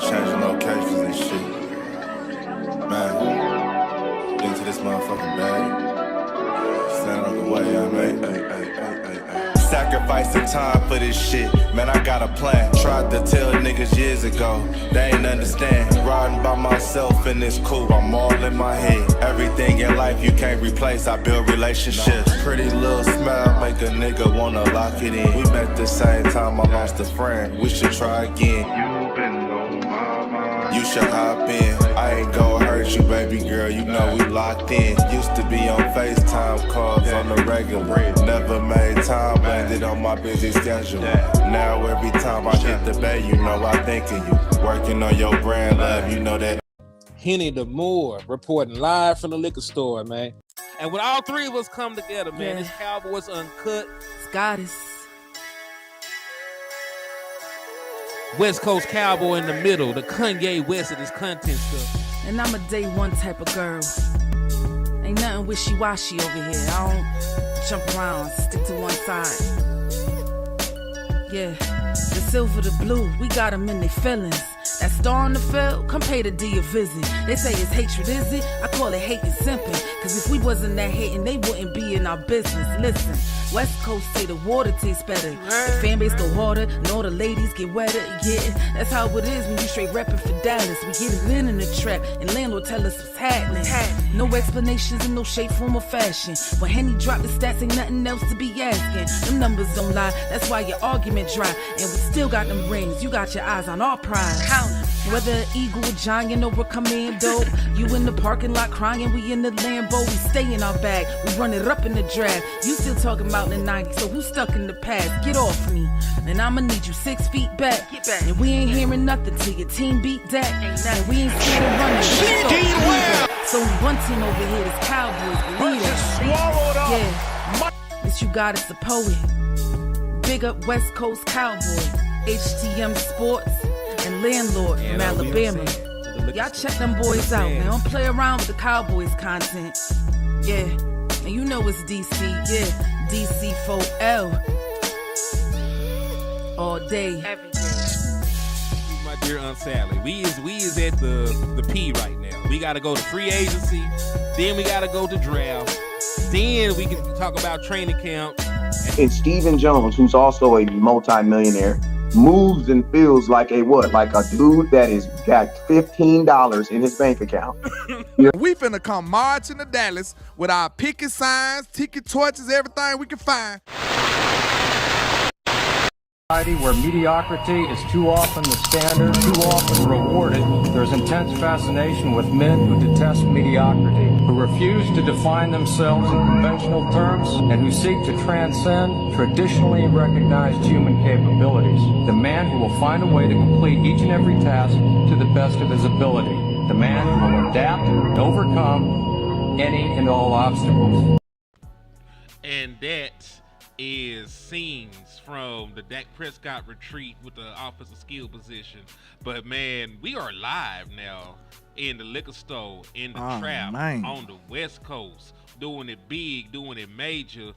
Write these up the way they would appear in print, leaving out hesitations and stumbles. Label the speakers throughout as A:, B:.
A: changing locations and shit. Man, get into this motherfucking bag. Stand on the way I made. Sacrificing time for this shit. Man, I got a plan. Tried to tell niggas years ago. They ain't understand. Riding by myself in this coupe. I'm all in my head. Everything in life you can't replace. I build relationships. Pretty little smile make a nigga wanna lock it in. We met the same time I lost a friend. We should try again. You been on my mind. You should hop in. I ain't gonna hurt you, baby girl. You know we locked in. Used to be on FaceTime calls on the regular. Never made time, landed on my busy schedule. Now every time I hit the bay, you know I think of you. Working on your brand love, you know that.
B: Henny the Moore reporting live from the liquor store, man. And when all three of us come together, man, it's Cowboys UnCut.
C: It's Goddess.
B: West Coast Cowboy in the middle, the Kanye West of this content stuff.
C: And I'm a day one type of girl. Ain't nothing wishy-washy over here. I don't jump around, stick to one side. Yeah, the silver, the blue, we got them in their feelings. That star on the field, come pay the D a visit. They say it's hatred, is it? I call it hate and simping. Cause if we wasn't that hating, they wouldn't be in our business. Listen, West Coast say the water tastes better. The fan base go harder, and all the ladies get wetter. Yeah, that's how it is when you straight reppin' for Dallas. We get it in the trap, and landlord tell us what's happening. No explanations in no shape, form, or fashion. When Henny drop the stats, ain't nothing else to be asking. Them numbers don't lie, that's why your argument dry. And we still got them rings, you got your eyes on our prize. Whether eagle, giant, or a commando, you in the parking lot crying, we in the Lambo. We stay in our bag, we run it up in the draft. You still talking about the 90s, so who's stuck in the past? Get off me, and I'ma need you 6 feet back. Get back. And we ain't hearing nothing till your team beat Dak. And we ain't scared of running. So only one team over here is Cowboys. Believe it. Yeah, this you got is the poet. Big up West Coast Cowboy, HTM Sports, and Landlord from Alabama. Y'all check them boys out, man. Don't play around with the Cowboys content. Yeah, and you know it's DC. Yeah, DC4L. All day. Every day.
B: My dear Aunt Sally, we is at the P right now. We gotta go to free agency, then we gotta go to draft, then we can talk about training camp.
D: And Stephen Jones, who's also a multi-millionaire, moves and feels like a what? Like a dude that is got $15 in his bank account.
E: We finna come marching to Dallas with our picket signs, ticket torches, everything we can find.
F: Where mediocrity is too often the standard, too often rewarded, there's intense fascination with men who detest mediocrity, who refuse to define themselves in conventional terms, and who seek to transcend traditionally recognized human capabilities. The man who will find a way to complete each and every task to the best of his ability. The man who will adapt and overcome any and all obstacles.
B: And that is scenes from the Dak Prescott retreat with the offensive skill position. But man, we are live now in the liquor store, in the trap, on the West Coast, doing it big, doing it major.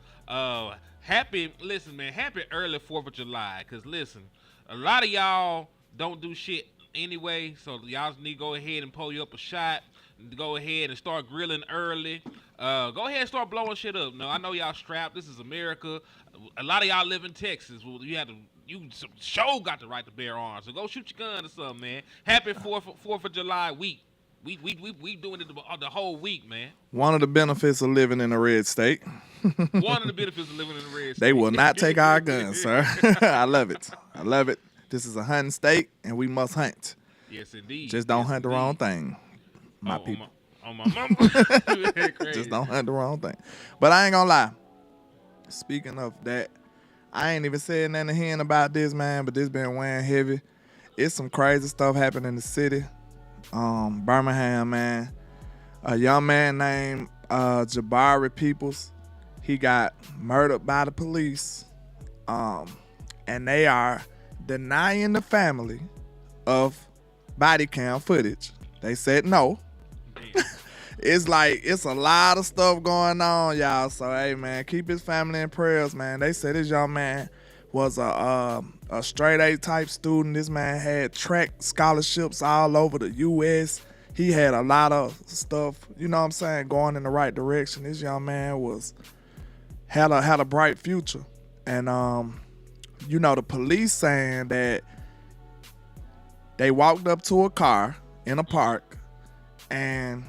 B: Happy early 4th of July. Cause listen, a lot of y'all don't do shit anyway, so y'all need to go ahead and pull you up a shot. Go ahead and start grilling early. Go ahead and start blowing shit up. No, I know y'all strapped. This is America. A lot of y'all live in Texas. Well, you got the right to bear arms. So go shoot your gun or something, man. Happy 4th of July week. We doing it the whole week, man.
E: One of the benefits of living in a red state.
B: One of the benefits of living in a red state.
E: They will not take our guns, sir. I love it. I love it. This is a hunting state, and we must hunt.
B: Yes, indeed.
E: Just don't hunt the wrong thing. My people.
B: On my mama.
E: Just don't hunt the wrong thing. But I ain't gonna lie. Speaking of that, I ain't even said nothing to him about this, man, but this been weighing heavy. It's some crazy stuff happening in the city. Birmingham, man. A young man named Jabari Peoples, he got murdered by the police. And they are denying the family of body cam footage. They said no. It's a lot of stuff going on, y'all. So, hey, man, keep his family in prayers, man. They said this young man was a straight A type student. This man had track scholarships all over the U.S. He had a lot of stuff, you know what I'm saying, going in the right direction. This young man had a bright future. And you know, the police saying that they walked up to a car in a park and,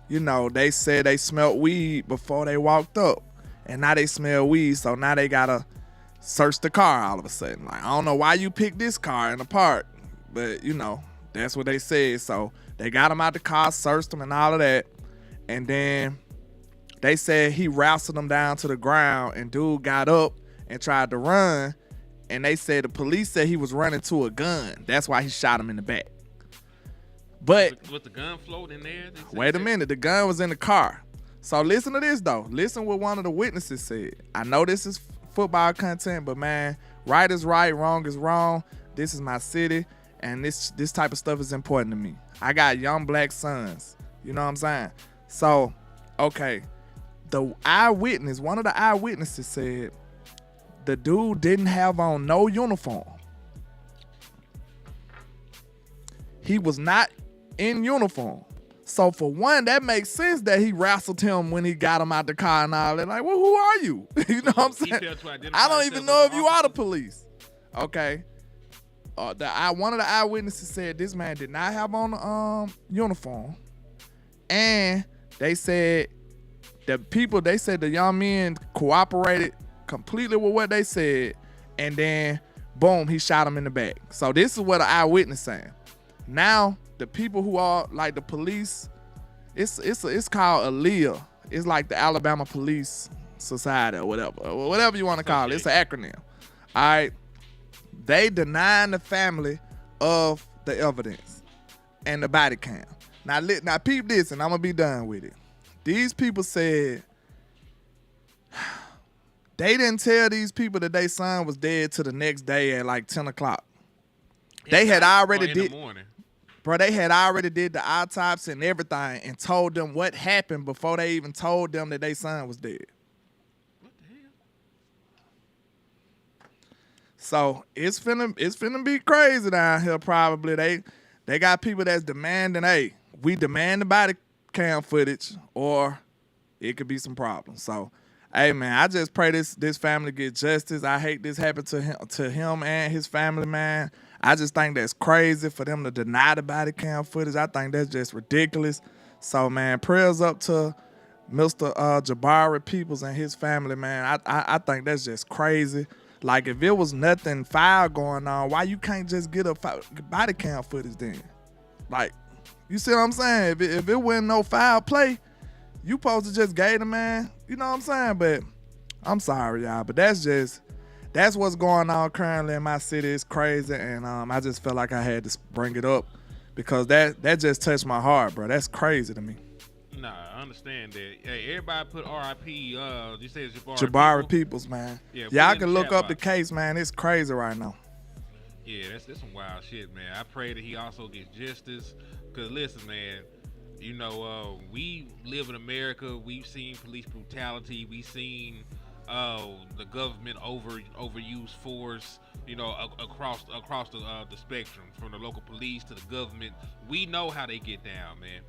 E: you know, they said they smelled weed before they walked up. And now they smell weed, so now they gotta search the car all of a sudden. Like, I don't know why you picked this car in the park, but, you know, that's what they said. So they got him out the car, searched him and all of that. And then they said he wrestled him down to the ground and dude got up and tried to run. And they said the police said he was running to a gun. That's why he shot him in the back. But
B: with the gun floating in there?
E: Wait a minute. The gun was in the car. So listen to this, though. Listen what one of the witnesses said. I know this is football content, but, man, right is right, wrong is wrong. This is my city, and this type of stuff is important to me. I got young black sons. You know what I'm saying? So, okay. One of the eyewitnesses said the dude didn't have on no uniform. He was not in uniform. So for one, that makes sense that he wrestled him when he got him out the car and all that. Like, well, who are you? You know what I'm saying? I don't even know if you are the police. Okay. One of the eyewitnesses said this man did not have on uniform. And they said the young men cooperated completely with what they said. And then, boom, he shot him in the back. So this is what an eyewitness saying. Now, the people who are like the police, it's called ALEA. It's like the Alabama Police Society or whatever you want to call it. It's an acronym. All right. They denying the family of the evidence and the body cam. Now peep this, and I'm gonna be done with it. These people said they didn't tell these people that their son was dead till the next day at like 10 o'clock. They had already did. Bro, they had already did the autopsy and everything and told them what happened before they even told them that their son was dead.
B: What the hell?
E: So it's finna be crazy down here probably. They got people that's demanding, hey, we demand the body cam footage or it could be some problems. So, hey, man, I just pray this family get justice. I hate this happened to him and his family, man. I just think that's crazy for them to deny the body cam footage. I think that's just ridiculous. So, man, prayers up to Mr. Jabari Peoples and his family, man. I think that's just crazy. Like, if it was nothing foul going on, why you can't just get a body cam footage then? Like, you see what I'm saying? If it wasn't no foul play, you supposed to just gave the man, you know what I'm saying? But I'm sorry, y'all, but that's what's going on currently in my city. It's crazy, and I just felt like I had to bring it up because that just touched my heart, bro. That's crazy to me.
B: Nah, I understand that. Hey, everybody put R.I.P. You say it's
E: Jabari Peoples, man.
B: Yeah,
E: y'all can look up the case, man. It's crazy right now.
B: Yeah, that's some wild shit, man. I pray that he also gets justice. Cause listen, man, you know, we live in America. We've seen police brutality. We've seen the government overuse force, you know, across the spectrum, from the local police to the government. We know how they get down, man.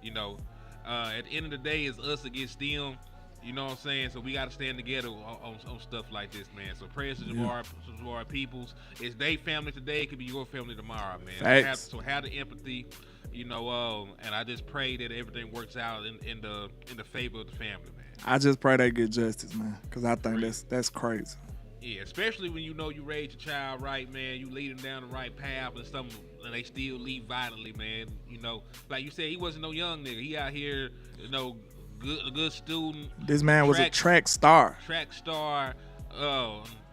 B: You know, at the end of the day, it's us against them. You know what I'm saying? So we got to stand together on stuff like this, man. So prayers to Jabari Peoples. It's their family today. It could be your family tomorrow, man. So have the empathy, you know. And I just pray that everything works out in the favor of the family, man.
E: I just pray they get justice, man, because I think that's crazy.
B: Yeah, especially when you know you raised your child right, man. You lead them down the right path, and they still leave violently, man. You know, like you said, he wasn't no young nigga. He out here, you know, a good student.
E: This man was a track star.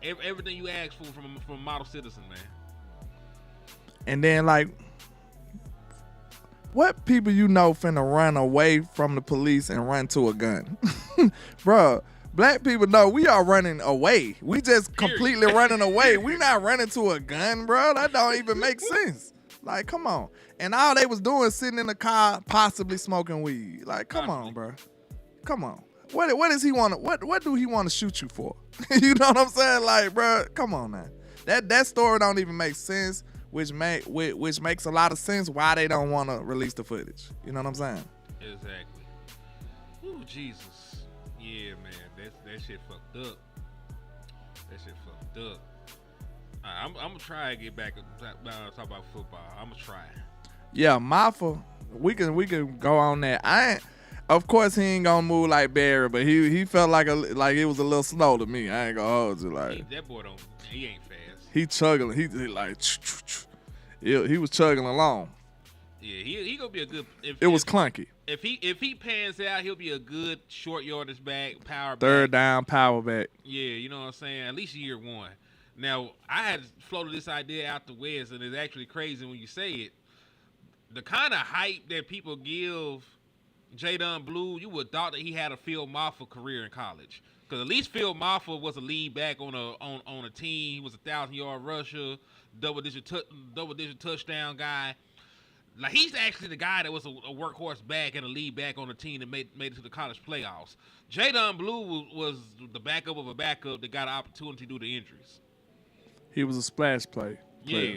B: Everything you ask for from a model citizen, man.
E: And then, like, what people you know finna run away from the police and run to a gun? Bruh, black people know we are running away. We just completely running away. We not running to a gun, bro. That don't even make sense. Like, come on. And all they was doing sitting in the car, possibly smoking weed. Like, come on, bro. Come on. What does he want to? What do he want to shoot you for? You know what I'm saying? Like, bro, come on now. That story don't even make sense, which makes a lot of sense why they don't want to release the footage. You know what I'm saying?
B: Exactly. Ooh, Jesus. Yeah, man. That shit fucked up. That shit fucked up. I'm gonna try and get back talk about football. I'm gonna try.
E: Yeah, Maffa. We can go on that. Of course, he ain't gonna move like Barry, but he felt like it was a little slow to me. I ain't gonna hold you like.
B: That boy he ain't fast.
E: He chugging. He like. He was chugging along.
B: Yeah, he gonna be a good.
E: It was clunky.
B: If he pans out, he'll be a good short yardage back, power back.
E: Third down, power back.
B: Yeah, you know what I'm saying? At least year one. Now, I had floated this idea out the West, and it's actually crazy when you say it. The kind of hype that people give Jadon Blue, you would thought that he had a Phil Maffa career in college. Because at least Phil Maffa was a lead back on a team. He was a 1,000-yard rusher, double-digit touchdown guy. Like, he's actually the guy that was a workhorse back and a lead back on a team that made it to the college playoffs. Jadon Blue was the backup of a backup that got an opportunity due to injuries.
E: He was a splash player.
B: Yeah.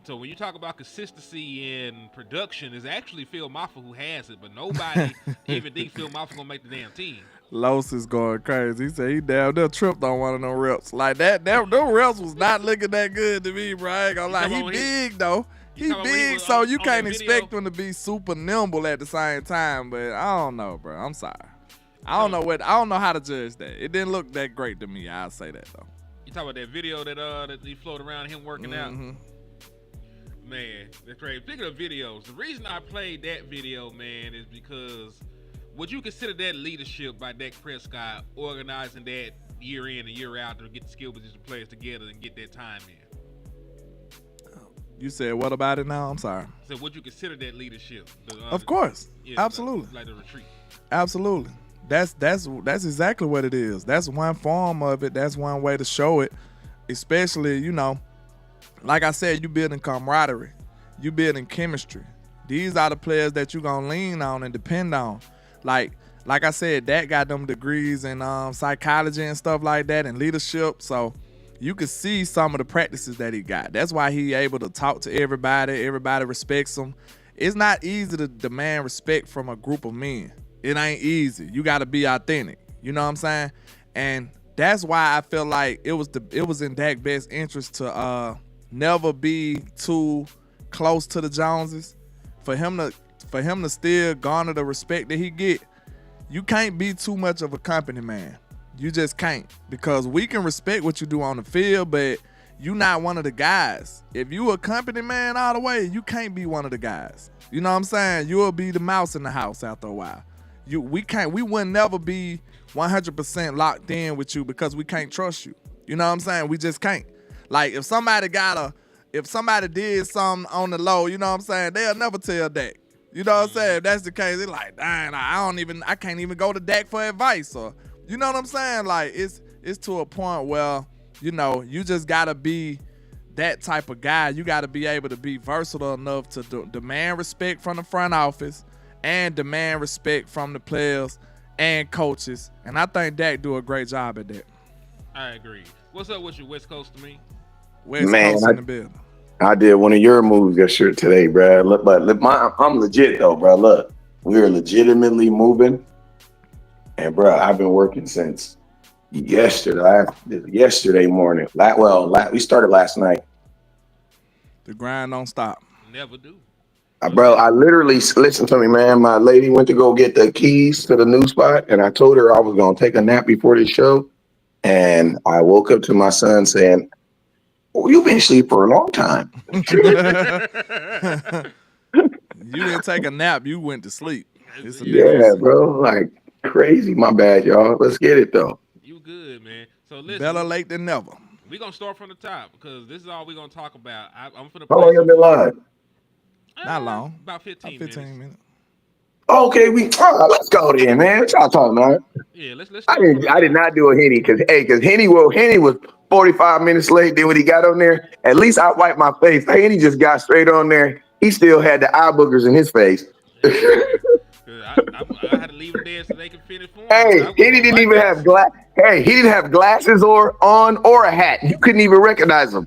B: So when you talk about consistency and production, it's actually Phil Maffa who has it, but nobody even think Phil Maffa gonna make the damn team.
E: Los is going crazy. He said he damn near tripped on one of them reps. Like that them reps was not looking that good to me, bro. I ain't gonna lie. He big though. He big, so you can't expect him to be super nimble at the same time. But I don't know, bro. I'm sorry. I don't know how to judge that. It didn't look that great to me. I'll say that though.
B: You talk about that video that he floated around him working out. Man, that's crazy. Speaking of videos, the reason I played that video, man, is because would you consider that leadership by Dak Prescott organizing that year in and year out to get the skill position players together and get that time in?
E: You said what about it now? I'm sorry.
B: So would you consider that leadership?
E: Of course. Absolutely.
B: Like the retreat.
E: Absolutely. That's exactly what it is. That's one form of it. That's one way to show it. Especially, you know, like I said, you building camaraderie. You building chemistry. These are the players that you're going to lean on and depend on. Like I said, Dak got them degrees in psychology and stuff like that and leadership. So you could see some of the practices that he got. That's why he able to talk to everybody. Everybody respects him. It's not easy to demand respect from a group of men. It ain't easy. You got to be authentic. You know what I'm saying? And that's why I feel like it was in Dak's best interest to never be too close to the Joneses. For him to still garner the respect that he get, you can't be too much of a company man. You just can't, because we can respect what you do on the field, but you not one of the guys. If you a company man all the way, you can't be one of the guys. You know what I'm saying? You'll be the mouse in the house after a while. We would never be 100% locked in with you because we can't trust you. You know what I'm saying? We just can't. Like if somebody did something on the low, you know what I'm saying? They'll never tell Dak. You know what I'm saying? If that's the case, it's like, dang, I can't even go to Dak for advice, or you know what I'm saying? Like it's to a point where, you know, you just gotta be that type of guy. You gotta be able to be versatile enough to demand respect from the front office and demand respect from the players and coaches. And I think Dak do a great job at that.
B: I agree. What's up with you, West Coast to me?
E: West Coast in the building.
G: I did one of your moves yesterday today, bro. I'm legit though, bro. Look, we're legitimately moving, and bro, I've been working since yesterday morning. We started last night.
E: The grind don't stop.
B: Never do.
G: Bro, I literally, listen to me, man. My lady went to go get the keys to the new spot, and I told her I was gonna take a nap before the show, and I woke up to my son saying, "Oh, you've been asleep for a long time."
E: You didn't take a nap. You went to sleep.
G: Yeah, bro. Like crazy. My bad, y'all. Let's get it, though.
B: You good, man. So listen.
E: Better late than never.
B: We're going to start from the top because this is all we're going to talk about. I'm finna
G: How long you been live?
E: Not long.
B: About 15 minutes.
G: Okay, let's go then, man. What y'all talking about?
B: Yeah, let's
G: I did not do a Henny because Henny was 45 minutes late. Then when he got on there, at least I wiped my face. Henny just got straight on there. He still had the eye boogers in his face.
B: I had to leave them there so they could finish for him.
G: Hey, he didn't even have glass. Hey, he didn't have glasses or a hat. You couldn't even recognize him.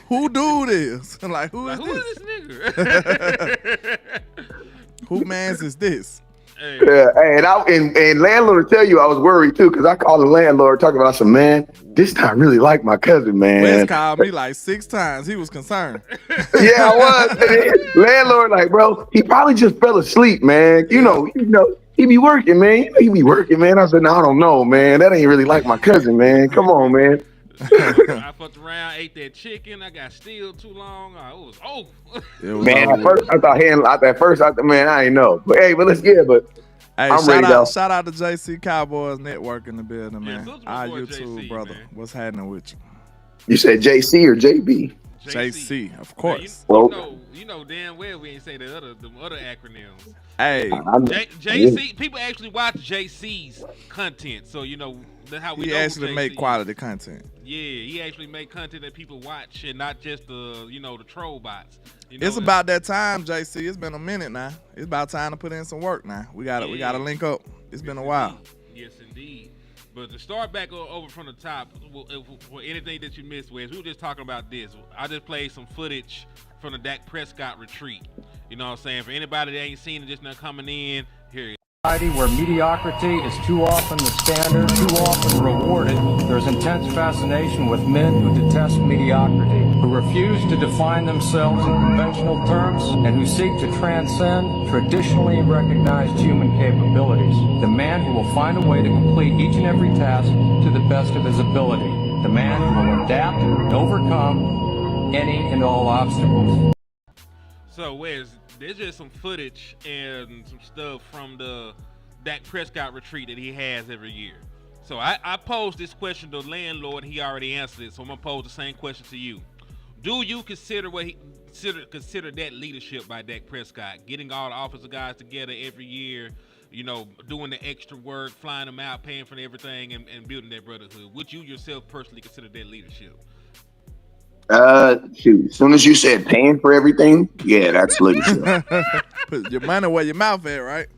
E: Who dude is? Like, who is
B: this
E: nigga? Who mans is this?
B: Hey.
G: Yeah, hey, and landlord will tell you I was worried too, because I called the landlord talking about some man. This time really like my cousin, man.
E: Wes called me like 6 times. He was concerned.
G: Yeah, I was. Landlord, like, bro, he probably just fell asleep, man. You know, he be working, man. You know, he be working, man. I said, no, I don't know, man. That ain't really like my cousin, man. Come on, man.
B: I fucked around, ate that chicken. I got still too long. It was over.
G: Man, at first I thought, man, I ain't know. But hey, but let's get it. But
E: hey,
G: I'm ready though.
E: Shout out to JC Cowboys Network in the building, man. Our YouTube
B: JC,
E: brother.
B: Man.
E: What's happening with you?
G: You said JC or JB?
E: JC, of course.
B: You know damn well we ain't say the other acronyms.
E: Hey,
B: JC. People actually watch JC's content, so you know that's how we.
E: He
B: know
E: actually make quality content.
B: Yeah, he actually make content that people watch, and not just the troll bots.
E: It's about that time, JC. It's been a minute now. It's about time to put in some work now. We gotta link up. It's been a while.
B: Yes, indeed. But to start back over from the top, for anything that you missed, Wes, we were just talking about this. I just played some footage from the Dak Prescott retreat. You know what I'm saying? For anybody that ain't seen it just now coming in, here it is.
F: Where mediocrity is too often the standard, too often rewarded, there's intense fascination with men who detest mediocrity, who refuse to define themselves in conventional terms, and who seek to transcend traditionally recognized human capabilities. The man who will find a way to complete each and every task to the best of his ability. The man who will adapt and overcome any and all obstacles.
B: So, Wes, there's just some footage and some stuff from the Dak Prescott retreat that he has every year. So I posed this question to the landlord, and he already answered it. So I'm gonna pose the same question to you. Do you consider consider that leadership by Dak Prescott, getting all the offensive guys together every year, you know, doing the extra work, flying them out, paying for everything, and building that brotherhood? Would you yourself personally consider that leadership?
G: Shoot. As soon as you said paying for everything, yeah, that's leadership.
E: Put your money where your mouth at, right?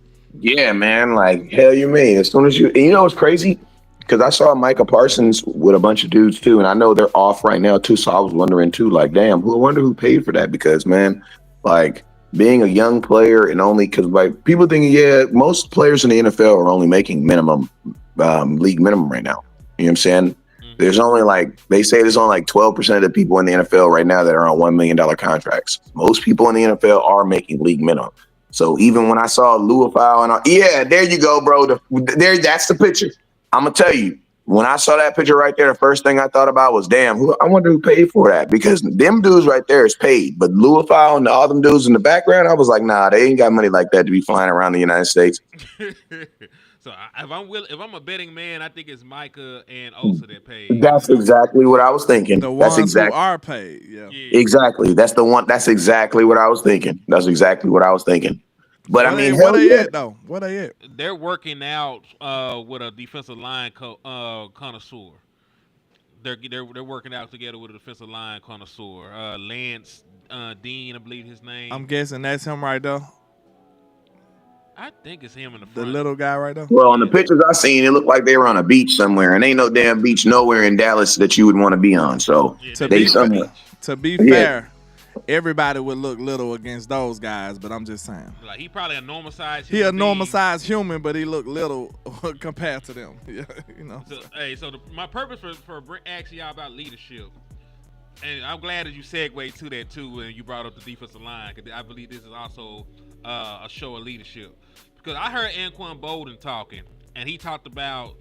G: Yeah, man. Like, hell you mean? As soon as you know what's crazy? Because I saw Micah Parsons with a bunch of dudes too, and I know they're off right now too. So I was wondering too, like, damn, I wonder who paid for that? Because man, like being a young player and only because like people thinking, yeah, most players in the NFL are only making minimum league minimum right now. You know what I'm saying? There's only they say there's only 12% of the people in the NFL right now that are on $1 million contracts. Most people in the NFL are making league minimum. So even when I saw Louisville and yeah, there you go, bro. That's the picture. I'm gonna tell you, when I saw that picture right there, the first thing I thought about was, damn, I wonder who paid for that, because them dudes right there is paid. But Louisville and all them dudes in the background, I was like, nah, they ain't got money like that to be flying around the United States.
B: So if I'm a betting man, I think it's Micah and Osa that paid.
G: That's exactly what I was thinking.
E: The ones who are paid, yeah.
G: Exactly. That's the one. That's exactly what I was thinking. But I mean,
E: where they at though? Where they at?
B: They're working out with a defensive line connoisseur. They're working out together with a defensive line connoisseur. Lance Dean, I believe his name.
E: I'm guessing that's him right there.
B: I think it's him in the front.
E: The little guy right there.
G: Well, on the pictures I seen, it looked like they were on a beach somewhere, and ain't no damn beach nowhere in Dallas that you would want to be on. So
E: to be fair, everybody would look little against those guys, but I'm just saying.
B: Like he probably a normal size.
E: He a normal size human, but he look little compared to them. Yeah, you know.
B: So, my purpose for asking y'all about leadership, and I'm glad that you segued to that too, when you brought up the defensive line, because I believe this is also a show of leadership. Because I heard Anquan Bolden talking, and he talked about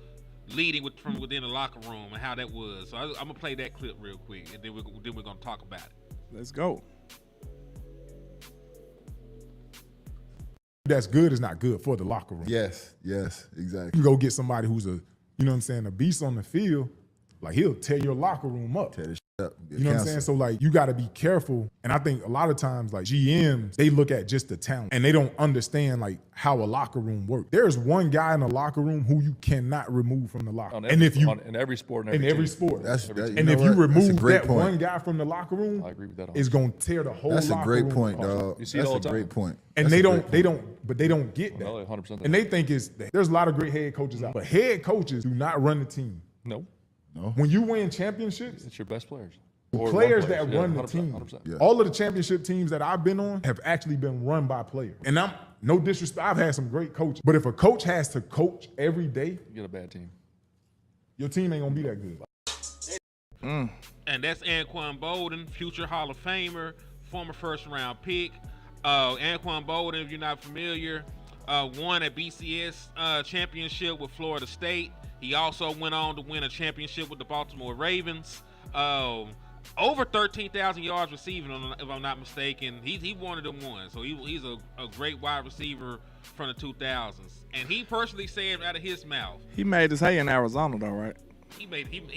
B: leading from within the locker room and how that was. So I'm gonna play that clip real quick, and then we're gonna talk about it.
E: Let's go.
H: That's good is not good for the locker room.
I: Yes, exactly.
H: You go get somebody who's a beast on the field, like he'll tear your locker room up.
I: Tear the shit
H: You know what I'm saying? So, like, you got to be careful. And I think a lot of times, like, GMs, they look at just the talent and they don't understand, like, how a locker room works. There's one guy in the locker room who you cannot remove from the locker room.
I: In every sport.
H: In every sport.
I: And
H: if you remove that one guy from the locker room,
I: I agree with that.
H: it's going to tear the whole locker room.
J: That's a great point,
H: apart.
J: dog.
I: You see it all the time.
J: Great point.
H: And they don't get that.
I: No, 100%.
H: And they think there's a lot of great head coaches out there. But head coaches do not run the team.
I: No.
H: When you win championships,
I: It's your best players.
H: Players that run the
I: 100%,
H: team.
I: 100%.
J: Yeah.
H: All of the championship teams that I've been on have actually been run by players. And I'm no disrespect, I've had some great coaches. But if a coach has to coach every day,
I: You get a bad team.
H: your team ain't gonna be that good.
B: And that's Anquan Bolden, future Hall of Famer, former first-round pick. Anquan Bolden, if you're not familiar, won a BCS championship with Florida State. He also went on to win a championship with the Baltimore Ravens. Over 13,000 yards receiving, if I'm not mistaken. He one of them ones. So he's a great wide receiver from the 2000s. And he personally said out of his mouth,
E: He made his hay in Arizona, though, right?
B: he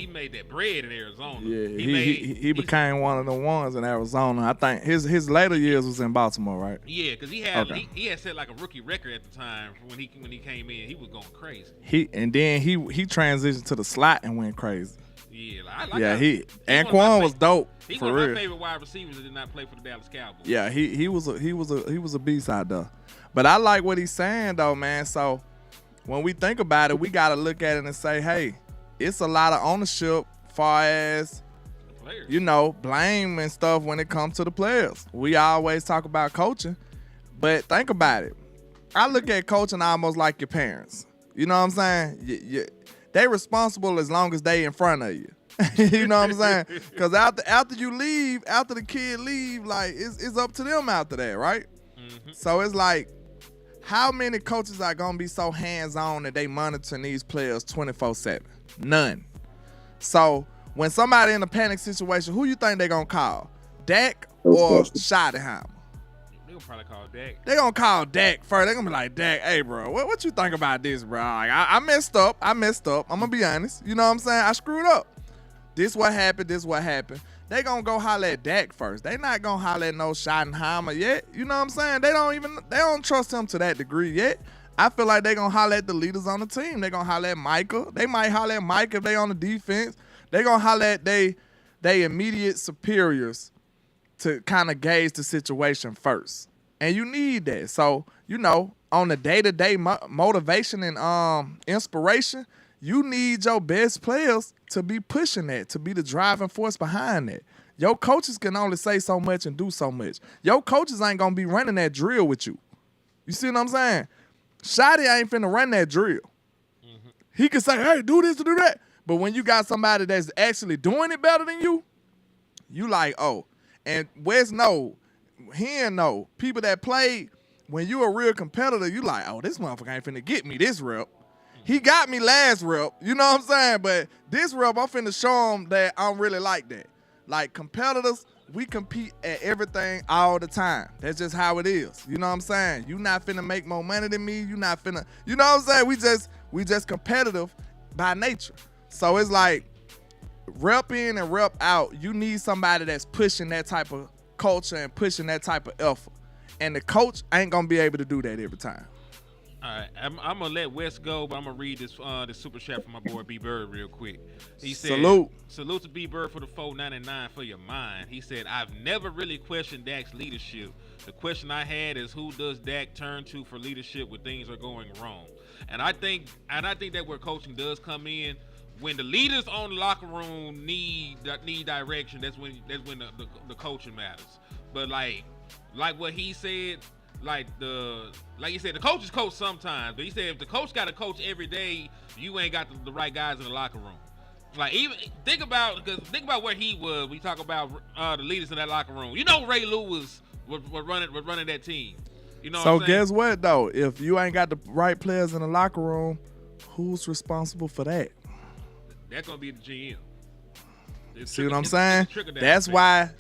B: made that bread in Arizona.
E: Yeah, he became one of the ones in Arizona. I think his later years was in Baltimore, right?
B: Yeah, because he had
E: Okay.
B: set like a rookie record at the time when he came in. He was going crazy.
E: He transitioned to the slot and went crazy.
B: Yeah,
E: Anquan was dope
B: He's
E: for
B: one of
E: real.
B: my favorite wide receivers that did not play for the Dallas Cowboys.
E: Yeah, he was a beast out there. But I like what he's saying though, man. So when we think about it, we gotta look at it and say, hey, it's a lot of ownership far as
B: Players.
E: blame and stuff when it comes to the players. We always talk about coaching, but think about it. I look at coaching almost like your parents. You know what I'm saying? They responsible as long as they in front of you. You know what I'm saying? Because after you leave, after the kid leave, like it's up to them after that, right?
B: Mm-hmm.
E: So it's like, how many coaches are gonna be so hands-on that they monitoring these players 24/7? None. So when somebody in a panic situation, who you think they gonna call? Dak or Schottenheimer?
B: They'll probably call Dak.
E: They gonna call Dak first. They gonna be like, Dak, hey bro, what you think about this, bro? Like, I messed up. I'm gonna be honest. You know what I'm saying? I screwed up. This what happened. They gonna go holler at Dak first. They not gonna holler at no Schottenheimer yet. You know what I'm saying? They don't trust him to that degree yet. I feel like they gonna holler at the leaders on the team. They gonna holler at Micah. They might holler at Mike if they on the defense. They gonna holler at they immediate superiors to kind of gauge the situation first. And you need that. So, on the day-to-day motivation and inspiration, you need your best players to be pushing that, to be the driving force behind that. Your coaches can only say so much and do so much. Your coaches ain't going to be running that drill with you. You see what I'm saying? Shotty ain't finna run that drill. Mm-hmm. He can say, hey, do this, do that. But when you got somebody that's actually doing it better than you, you like, oh. And Wes know, Hen know, people that play, when you a real competitor, you like, oh, this motherfucker ain't finna get me this rep. He got me last rep, you know what I'm saying? But this rep, I'm finna show him that I'm really like that. Like competitors, we compete at everything all the time. That's just how it is. You know what I'm saying? You not finna make more money than me. You not finna, you know what I'm saying? We just competitive by nature. So it's like rep in and rep out. You need somebody that's pushing that type of culture and pushing that type of effort. And the coach ain't gonna be able to do that every time.
B: All right, I'm gonna let Wes go, but I'm gonna read this super chat from my boy B Bird real quick. He said, "Salute to B Bird for the $4.99 for your mind." He said, "I've never really questioned Dak's leadership. The question I had is, who does Dak turn to for leadership when things are going wrong?" And I think that where coaching does come in, when the leaders on the locker room need direction, that's when the coaching matters. But like what he said. Like you said, the coaches coach sometimes, but he said if the coach got to coach every day, you ain't got the right guys in the locker room. Like even think about where he was. We talk about the leaders in that locker room. Ray Lewis was running that team.
E: So guess what though? If you ain't got the right players in the locker room, who's responsible for that?
B: That's gonna be the GM.
E: See what I'm saying? That's why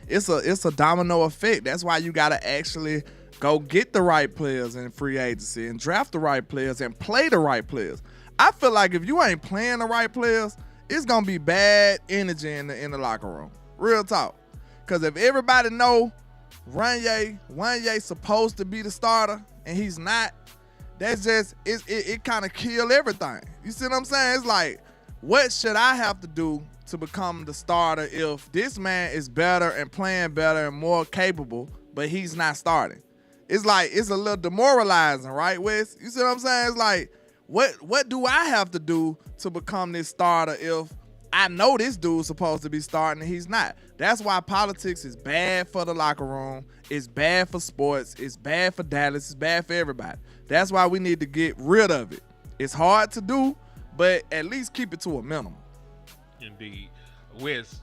E: it's a domino effect. That's why you gotta actually go get the right players in free agency and draft the right players and play the right players. I feel like if you ain't playing the right players, it's gonna be bad energy in the locker room. Real talk. Cause if everybody know Wanye supposed to be the starter and he's not, that's just it kind of kill everything. You see what I'm saying? It's like, what should I have to do to become the starter if this man is better and playing better and more capable, but he's not starting? It's like, it's a little demoralizing, right, Wes? You see what I'm saying? It's like, what do I have to do to become this starter if I know this dude's supposed to be starting and he's not? That's why politics is bad for the locker room. It's bad for sports. It's bad for Dallas. It's bad for everybody. That's why we need to get rid of it. It's hard to do, but at least keep it to a minimum.
B: Indeed. Wes.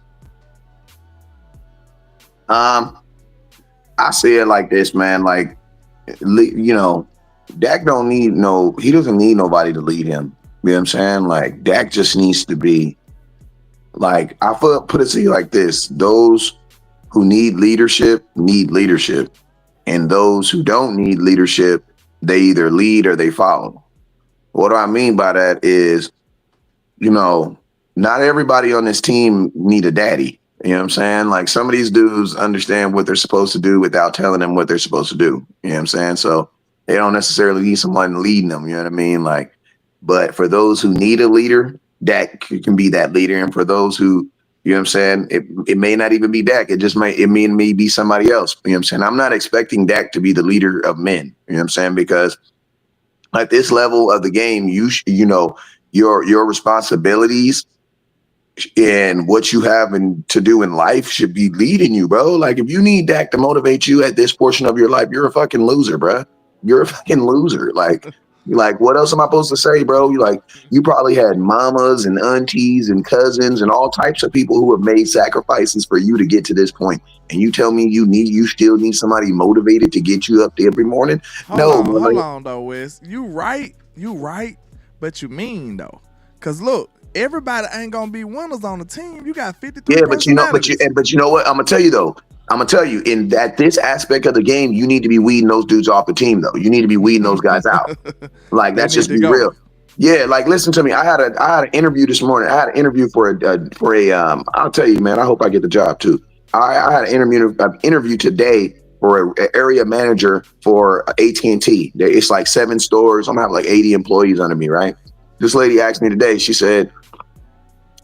G: I say it like this, man. Like, you know, Dak doesn't need nobody to lead him. You know what I'm saying? Like, Dak just needs to be, like, I put it to you like this: those who need leadership, and those who don't need leadership, they either lead or they follow. What do I mean by that is, you know, not everybody on this team need a daddy. You know what I'm saying? Like, some of these dudes understand what they're supposed to do without telling them what they're supposed to do. You know what I'm saying? So they don't necessarily need someone leading them. You know what I mean? Like, but for those who need a leader, Dak can be that leader. And for those who, you know what I'm saying, it may not even be Dak. It may be somebody else. You know what I'm saying? I'm not expecting Dak to be the leader of men. You know what I'm saying? Because at this level of the game, you know, your responsibilities and what you have to do in life should be leading you, bro. Like, if you need Dak to motivate you at this portion of your life, you're a fucking loser, bro. You're a fucking loser. Like, what else am I supposed to say, bro? You probably had mamas and aunties and cousins and all types of people who have made sacrifices for you to get to this point. And you tell me you still need somebody motivated to get you up every morning?
E: Hold on though, Wes. You right, but you mean though. Cause look, everybody ain't gonna be winners on the team. You got 53.
G: Yeah, but you know what? I'm gonna tell you though. In this aspect of the game, you need to be weeding those dudes off the team though. You need to be weeding those guys out. Like, that's just be real. Yeah, like, listen to me. I had an interview this morning. I had an interview for a I'll tell you, man, I hope I get the job too. I had an interview today for an area manager for AT&T. It's like 7 stores. I'm gonna have like 80 employees under me, right? This lady asked me today, she said,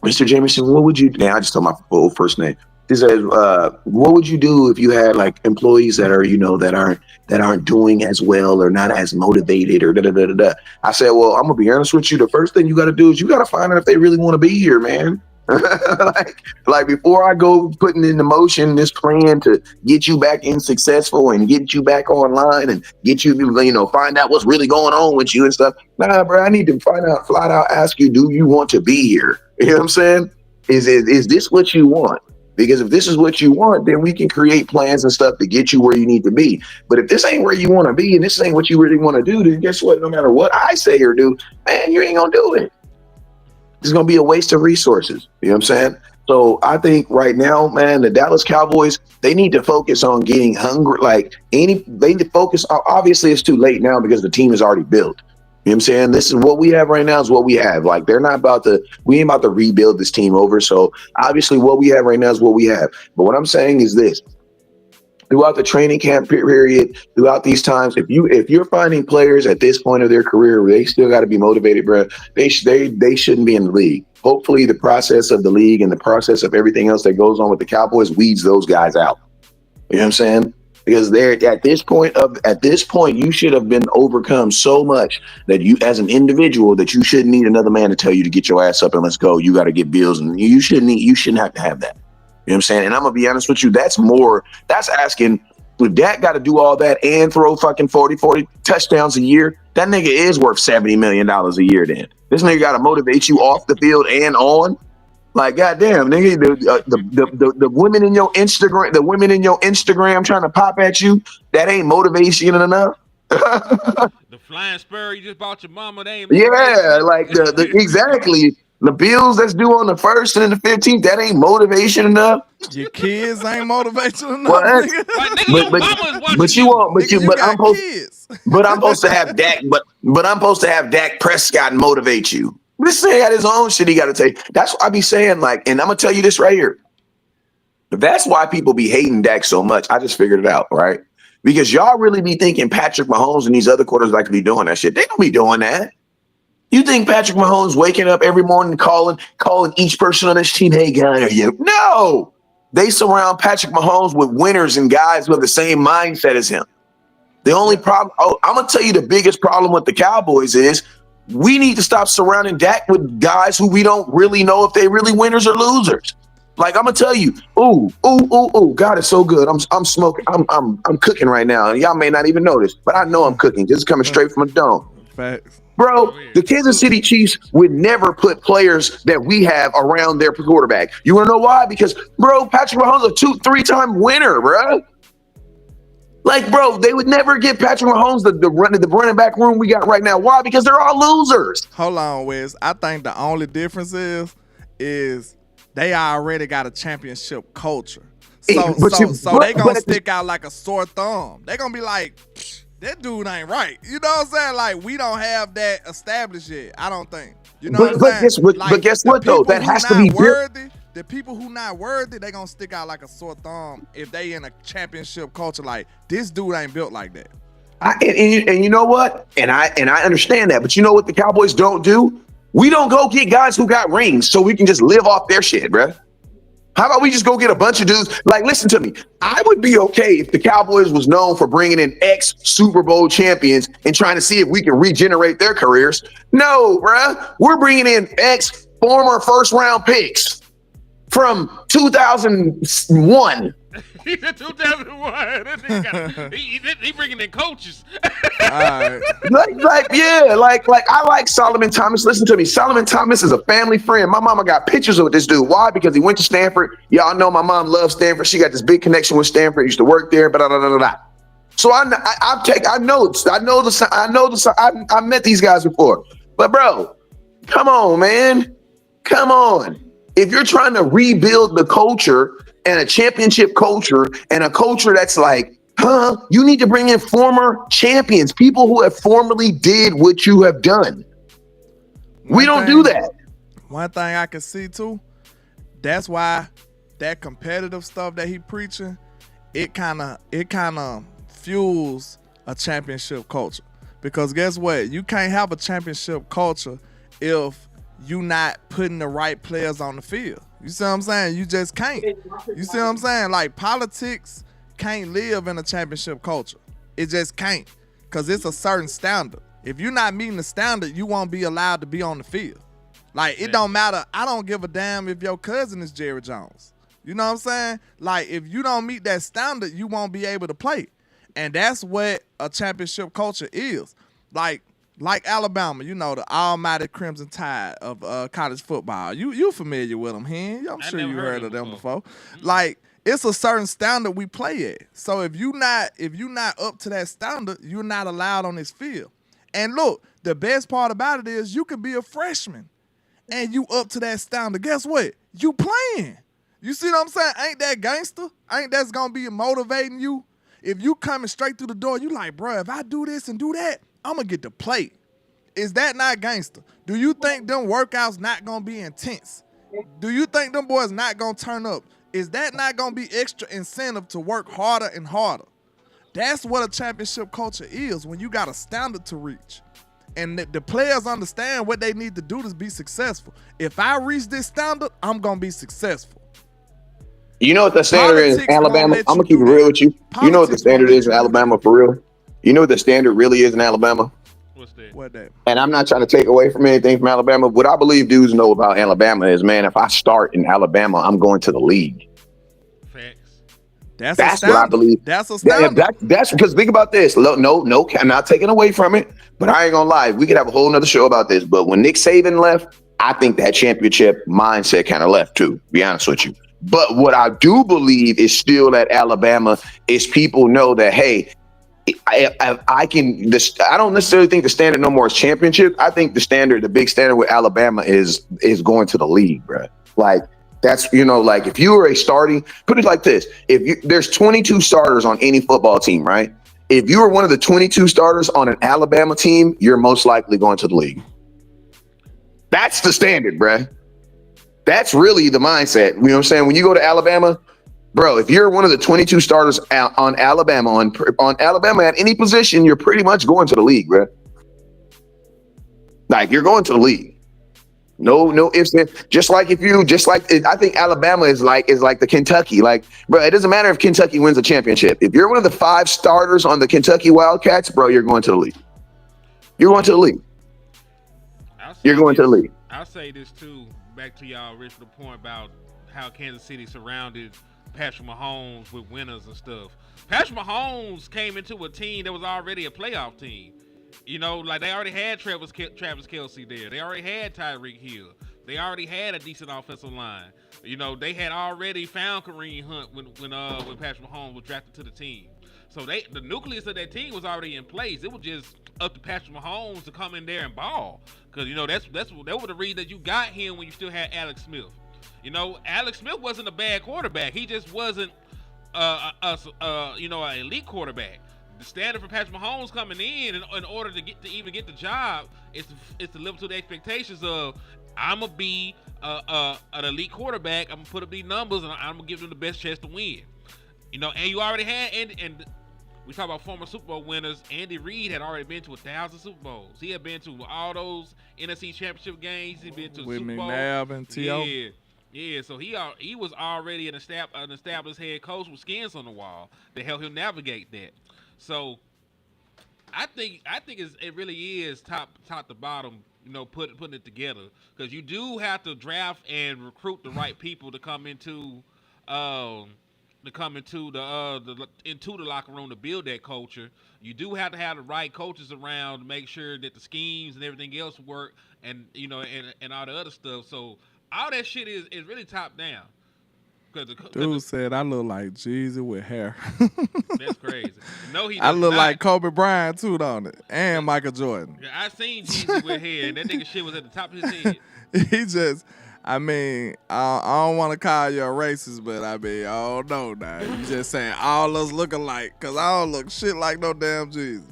G: Mr. Jamerson, what would you do? I just told my full first name. She says, what would you do if you had like employees that are, you know, that aren't doing as well or not as motivated or da-da-da-da-da? I said, well, I'm gonna be honest with you. The first thing you got to do is you got to find out if they really want to be here, man. like before I go putting into motion this plan to get you back in successful and get you back online and get you, you know, find out what's really going on with you and stuff. Nah, bro, I need to flat out ask you, do you want to be here? You know what I'm saying? Is this what you want? Because if this is what you want, then we can create plans and stuff to get you where you need to be. But if this ain't where you want to be and this ain't what you really want to do, then guess what? No matter what I say or do, man, you ain't gonna do it. It's gonna be a waste of resources. You know what I'm saying? So I think right now, man, the Dallas Cowboys, they need to focus on getting hungry. They need to focus. Obviously, it's too late now because the team is already built. You know what I'm saying? This is what we have right now is what we have. Like, we ain't about to rebuild this team over. So obviously what we have right now is what we have. But what I'm saying is this: throughout the training camp period, throughout these times, if you're finding players at this point of their career where they still got to be motivated, bro, they shouldn't be in the league. Hopefully the process of the league and the process of everything else that goes on with the Cowboys weeds those guys out. You know what I'm saying? Because they're at this point, you should have been overcome so much that you, as an individual, that you shouldn't need another man to tell you to get your ass up and let's go. You got to get bills, and you shouldn't have to have that. You know what I'm saying? And I'm gonna be honest with you, that's asking. If Dak got to do all that and throw fucking 40 touchdowns a year, that nigga is worth $70 million a year. Then this nigga got to motivate you off the field and on. Like, goddamn, nigga, the women in your Instagram, trying to pop at you, that ain't motivation enough.
B: The flying spur you just bought your mama, they ain't
G: yeah, like exactly. The bills that's due on the 1st and the 15th, that ain't motivation enough.
E: Your kids ain't motivation enough.
G: Well,
E: nigga.
B: Like, nigga, your mama's watching
G: but you want, but
E: Nigga,
G: you, but
E: got kids.
G: but I'm supposed to have Dak, but I'm supposed to have Dak Prescott motivate you. This man got his own shit he got to take. That's what I be saying. Like, and I'm gonna tell you this right here. That's why people be hating Dak so much. I just figured it out, right? Because y'all really be thinking Patrick Mahomes and these other quarterbacks like to be doing that shit. They don't be doing that. You think Patrick Mahomes waking up every morning calling each person on his team, hey, guy, are you? No. They surround Patrick Mahomes with winners and guys who have the same mindset as him. The only problem, I'm going to tell you the biggest problem with the Cowboys is we need to stop surrounding Dak with guys who we don't really know if they really winners or losers. Like, I'm going to tell you, God, it's so good. I'm smoking. I'm cooking right now. And y'all may not even notice, but I know I'm cooking. This is coming straight from a dome.
E: Facts.
G: Bro, the Kansas City Chiefs would never put players that we have around their quarterback. You want to know why? Because, bro, Patrick Mahomes is a 2-3-time winner, bro. Like, bro, they would never give Patrick Mahomes the running back room we got right now. Why? Because they're all losers.
E: Hold on, Wes. I think the only difference is they already got a championship culture. So they gonna stick out like a sore thumb. They gonna be like, that dude ain't right. You know what I'm saying? Like, we don't have that established yet. I don't think. You know what I'm saying?
G: But guess what, though? That has to be
E: worthy. The people who not worthy, they gonna stick out like a sore thumb if they in a championship culture. Like, this dude ain't built like that.
G: And you know what? And I understand that. But you know what the Cowboys don't do? We don't go get guys who got rings so we can just live off their shit, bro. How about we just go get a bunch of dudes? Like, listen to me. I would be okay if the Cowboys was known for bringing in ex-Super Bowl champions and trying to see if we can regenerate their careers. No, bruh. We're bringing in ex-former first-round picks from 2001.
B: He said 2001. He bringing in coaches.
E: All right.
G: Like I like Solomon Thomas. Listen to me. Solomon Thomas is a family friend. My mama got pictures of this dude. Why? Because he went to Stanford. Y'all know my mom loves Stanford. She got this big connection with Stanford. Used to work there. So I met these guys before. But bro, come on, man. Come on. If you're trying to rebuild the culture and a championship culture and a culture that's like, you need to bring in former champions, people who have formerly did what you have done. We don't do that.
E: One thing I can see too, that's why that competitive stuff that he preaching, it kind of fuels a championship culture. Because guess what? You can't have a championship culture if you not putting the right players on the field. You see what I'm saying? You just can't. You see what I'm saying? Like, politics can't live in a championship culture. It just can't. Because it's a certain standard. If you're not meeting the standard, you won't be allowed to be on the field. Like, it don't matter. I don't give a damn if your cousin is Jerry Jones. You know what I'm saying? Like, if you don't meet that standard, you won't be able to play. And that's what a championship culture is. Like Alabama, you know, the almighty Crimson Tide of college football. You familiar with them, Hen? I'm sure you heard of them before. Like, it's a certain standard we play at. So if you not up to that standard, you're not allowed on this field. And look, the best part about it is you could be a freshman and you up to that standard. Guess what? You playing. You see what I'm saying? Ain't that gangster? Ain't that's gonna be motivating you? If you coming straight through the door, you like, bro, if I do this and do that, I'm going to get to play. Is that not gangster? Do you think them workouts not going to be intense? Do you think them boys not going to turn up? Is that not going to be extra incentive to work harder and harder? That's what a championship culture is, when you got a standard to reach. And the players understand what they need to do to be successful. If I reach this standard, I'm going to be successful.
G: You know what the standard is in Alabama? I'm going to keep it real with you. You know what the standard is in Alabama for real? You know what the standard really is in Alabama?
B: What's that?
E: What that?
G: And I'm not trying to take away from anything from Alabama. What I believe dudes know about Alabama is, man, if I start in Alabama, I'm going to the league.
B: Facts.
G: That's what I believe.
E: That's a standard.
G: That's because think about this. No, I'm not taking away from it, but I ain't gonna lie. We could have a whole nother show about this. But when Nick Saban left, I think that championship mindset kind of left too, to be honest with you. But what I do believe is still at Alabama is people know that, hey, I don't necessarily think the standard no more is championship. I think the big standard with Alabama is going to the league, bro. Like, that's, you know, like if you were put it like this, there's 22 starters on any football team, right? If you were one of the 22 starters on an Alabama team, you're most likely going to the league. That's the standard, bruh. That's really the mindset. You know what I'm saying? When you go to Alabama, bro, if you're one of the 22 starters on Alabama, on Alabama at any position, you're pretty much going to the league, bruh. Like, you're going to the league. No ifs. I think Alabama is like the Kentucky. Like, bro, it doesn't matter if Kentucky wins a championship. If you're one of the 5 starters on the Kentucky Wildcats, bro, you're going to the league. You're going to the league. You're going to the league.
B: I'll say this too, back to y'all original point about how Kansas City surrounded Patrick Mahomes with winners and stuff. Patrick Mahomes came into a team that was already a playoff team. You know, like they already had Travis Kelce there. They already had Tyreek Hill. They already had a decent offensive line. You know, they had already found Kareem Hunt when Patrick Mahomes was drafted to the team. So the nucleus of that team was already in place. It was just up to Patrick Mahomes to come in there and ball. Because, you know, that was the reason that you got him when you still had Alex Smith. You know, Alex Smith wasn't a bad quarterback. He just wasn't an elite quarterback. The standard for Patrick Mahomes coming in order to even get the job is to live up to the expectations of, I'm gonna be an elite quarterback. I'm gonna put up these numbers and I'm gonna give them the best chance to win. You know, and you already had and we talk about former Super Bowl winners. Andy Reid had already been to 1,000 Super Bowls. He had been to all those NFC Championship games. He'd been to
E: with
B: Super Bowl.
E: McNabb and T.O.
B: Yeah. So he was already an established head coach with skins on the wall to help him navigate that. So I think it really is top to bottom, you know, putting it together, because you do have to draft and recruit the right people to come into the locker room to build that culture. You do have to have the right coaches around to make sure that the schemes and everything else work, and you know, and all the other stuff. So all that shit is really top down.
E: Dude said I look like Jeezy with hair.
B: That's crazy. No, he.
E: I look
B: not.
E: like Kobe Bryant too, don't it? And Michael Jordan.
B: Yeah, I seen Jeezy with hair, and that nigga shit was at the top of his head.
E: He just, I mean, I don't want to call you a racist, but I mean, I don't know now. You just saying all us look alike, because I don't look shit like no damn Jeezy.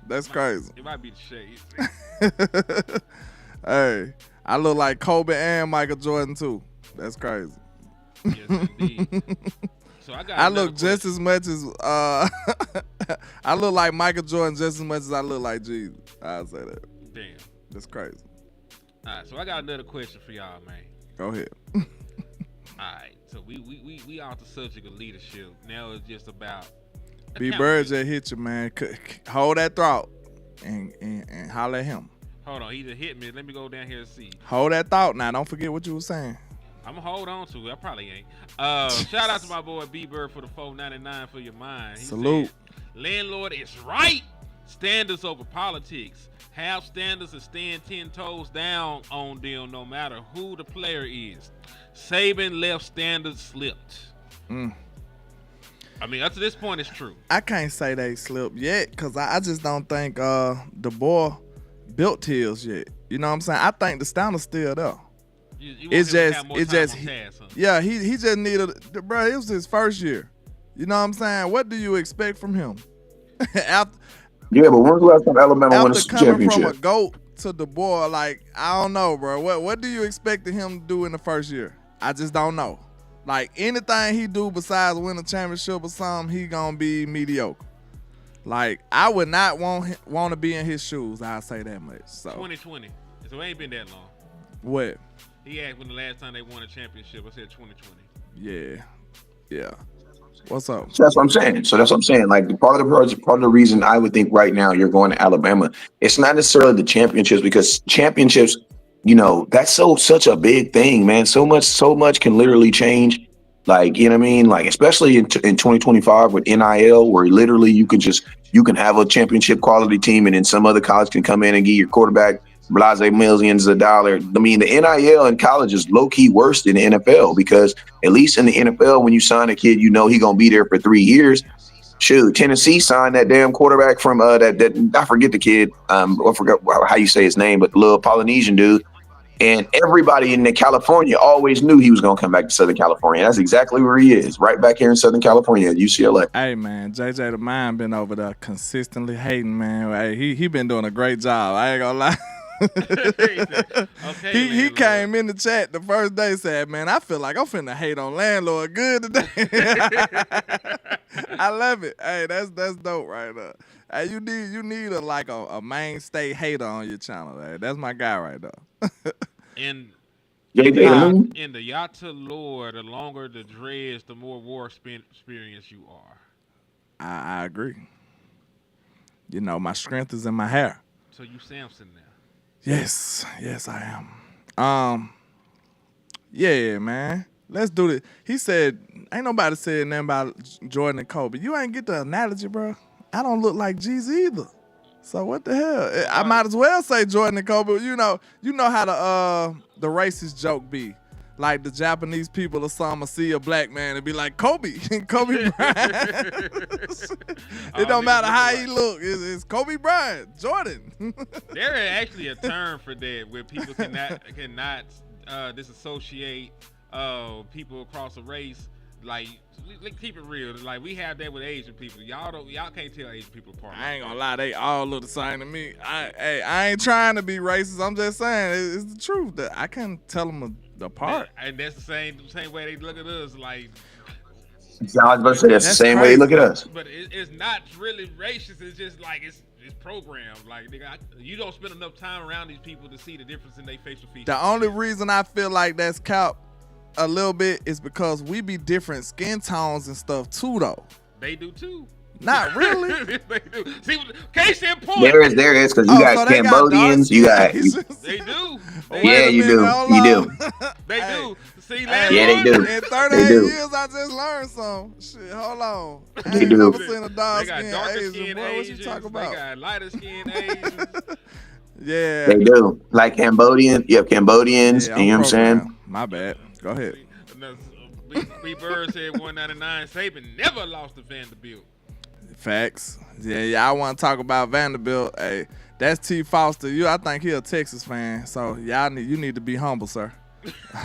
E: That's crazy.
B: It might be the shade.
E: Hey, I look like Kobe and Michael Jordan too. That's crazy.
B: Yes, indeed. So
E: I look just as much as I look like Michael Jordan just as much as I look like Jesus. I'll say that.
B: Damn.
E: That's crazy.
B: All right, so I got another question for y'all, man.
E: Go ahead.
B: All right, so we off the subject of leadership. Now it's just about
E: B Bird just hit you, man. Hold that thought and holler at him.
B: Hold on, he just hit me. Let me go down here and see.
E: Hold that thought now. Don't forget what you were saying.
B: I'm gonna hold on to it. I probably ain't. Shout out to my boy B Bird for the $4.99 for your mind. He
E: Salute.
B: Said, landlord is right. Standards over politics. Have standards and stand 10 toes down on them, no matter who the player is. Saban left standards slipped. I mean, up to this point, it's true.
E: I can't say they slipped yet, because I just don't think the boy built his yet. You know what I'm saying? I think the standard's still there. It's just yeah, he just needed, bro, it was his first year. You know what I'm saying? What do you expect from him?
G: Yeah, but when's the last time Alabama won a championship?
E: From a GOAT to the boy, like, I don't know, bro. What do you expect him to do in the first year? I just don't know. Like, anything he do besides win a championship or something, he gonna be mediocre. Like, I would not want to be in his shoes. I'll say that much. So
B: 2020. So it ain't been that long.
E: What?
B: He asked when the last time they won a championship. I said 2020.
E: Yeah. What's up?
G: So that's what I'm saying. Like, part of the reason I would think right now you're going to Alabama, it's not necessarily the championships, because championships, you know, that's such a big thing, man. So much can literally change. Like, you know what I mean? Like, especially in 2025 with NIL, where literally you can have a championship quality team, and then some other college can come in and give your quarterback blase millions of dollars. I mean, the NIL in college is low-key worse than the NFL, because at least in the NFL, when you sign a kid, you know he gonna be there for 3 years. Shoot, Tennessee signed that damn quarterback from that I forget the kid. I forgot how you say his name, but the little Polynesian dude. And everybody in California always knew he was gonna come back to Southern California. That's exactly where he is, right back here in Southern California at UCLA.
E: Hey man, JJ the Mind been over there consistently hating, man. Hey, he been doing a great job. I ain't gonna lie.
B: Okay,
E: He
B: landlord.
E: came in the chat the first day, said, "Man, I feel like I'm finna hate on landlord good today." I love it. Hey, that's dope right there. Hey, you need a mainstay hater on your channel. Hey, that's my guy right there.
B: And
G: JJ the Moon.
B: in the Yata lore, the longer the dreads, the more war experience you are.
E: I agree. You know, my strength is in my hair.
B: So you Samson now.
E: Yes, I am. Yeah, man. Let's do this. He said, ain't nobody said nothing about Jordan and Kobe. You ain't get the analogy, bro. I don't look like Jeezy either. So what the hell? I might as well say Jordan and Kobe. You know how the racist joke be. Like the Japanese people or something see a black man and be like, Kobe Bryant. It don't matter how he look. It's Kobe Bryant, Jordan.
B: There is actually a term for that where people cannot disassociate people across a race. Like, let's keep it real. Like, we have that with Asian people. Y'all can't tell Asian people apart.
E: I ain't gonna lie, they all look the same to me. I ain't trying to be racist. I'm just saying it's the truth. That I can't tell them apart.
B: And that's the same way they look at us. Like,
G: I was about to say that's the same way you look at us.
B: But it's not really racist. It's just like it's programmed. Like, nigga, you don't spend enough time around these people to see the difference in their facial features.
E: The only reason I feel like that's cap a little bit is because we be different skin tones and stuff too, though.
B: They do too.
E: Not really.
B: They do. See, case in point.
G: There is, because you got
E: so
G: Cambodians, you got.
B: They do.
G: Yeah, you do. You do.
B: They do. See,
G: yeah, they do.
E: In 38 years, I just learned some shit. Hold on. I ain't never seen a dark skin Asian. Boy, what you talking about?
B: They got lighter skin Asians.
E: Yeah.
G: They do. Like Cambodian. You have Cambodians.
E: Yeah,
G: you know what I'm saying?
E: My bad. Go ahead.
B: B. Bird said 199. Saban never lost to Vanderbilt.
E: Facts. Yeah. I want to talk about Vanderbilt. Hey, that's T. Foster. I think he a Texas fan. So you need to be humble, sir.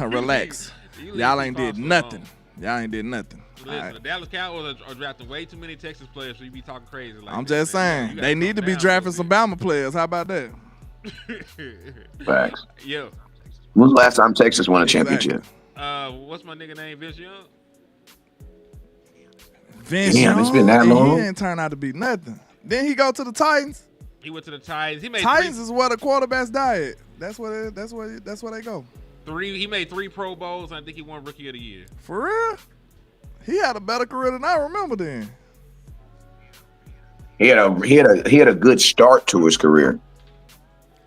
E: Relax. Y'all ain't did nothing. Y'all ain't did nothing.
B: Listen, the Dallas Cowboys are drafting way too many Texas players, so you be talking crazy. Like
E: I'm just saying they need to be drafting some Bama players. How about that?
G: Facts.
B: Yeah.
G: When was the last time Texas won a championship?
B: What's my nigga name? Vince Young.
E: Vince
G: Damn,
E: Young,
G: it's been that long.
E: He didn't turn out to be nothing. Then he go to the Titans.
B: He went to the Titans.
E: Titans is where the quarterbacks die at. That's where they go.
B: He made 3 Pro Bowls. And I think he won Rookie of the Year.
E: For real? He had a better career than I remember then.
G: He had a good start to his career.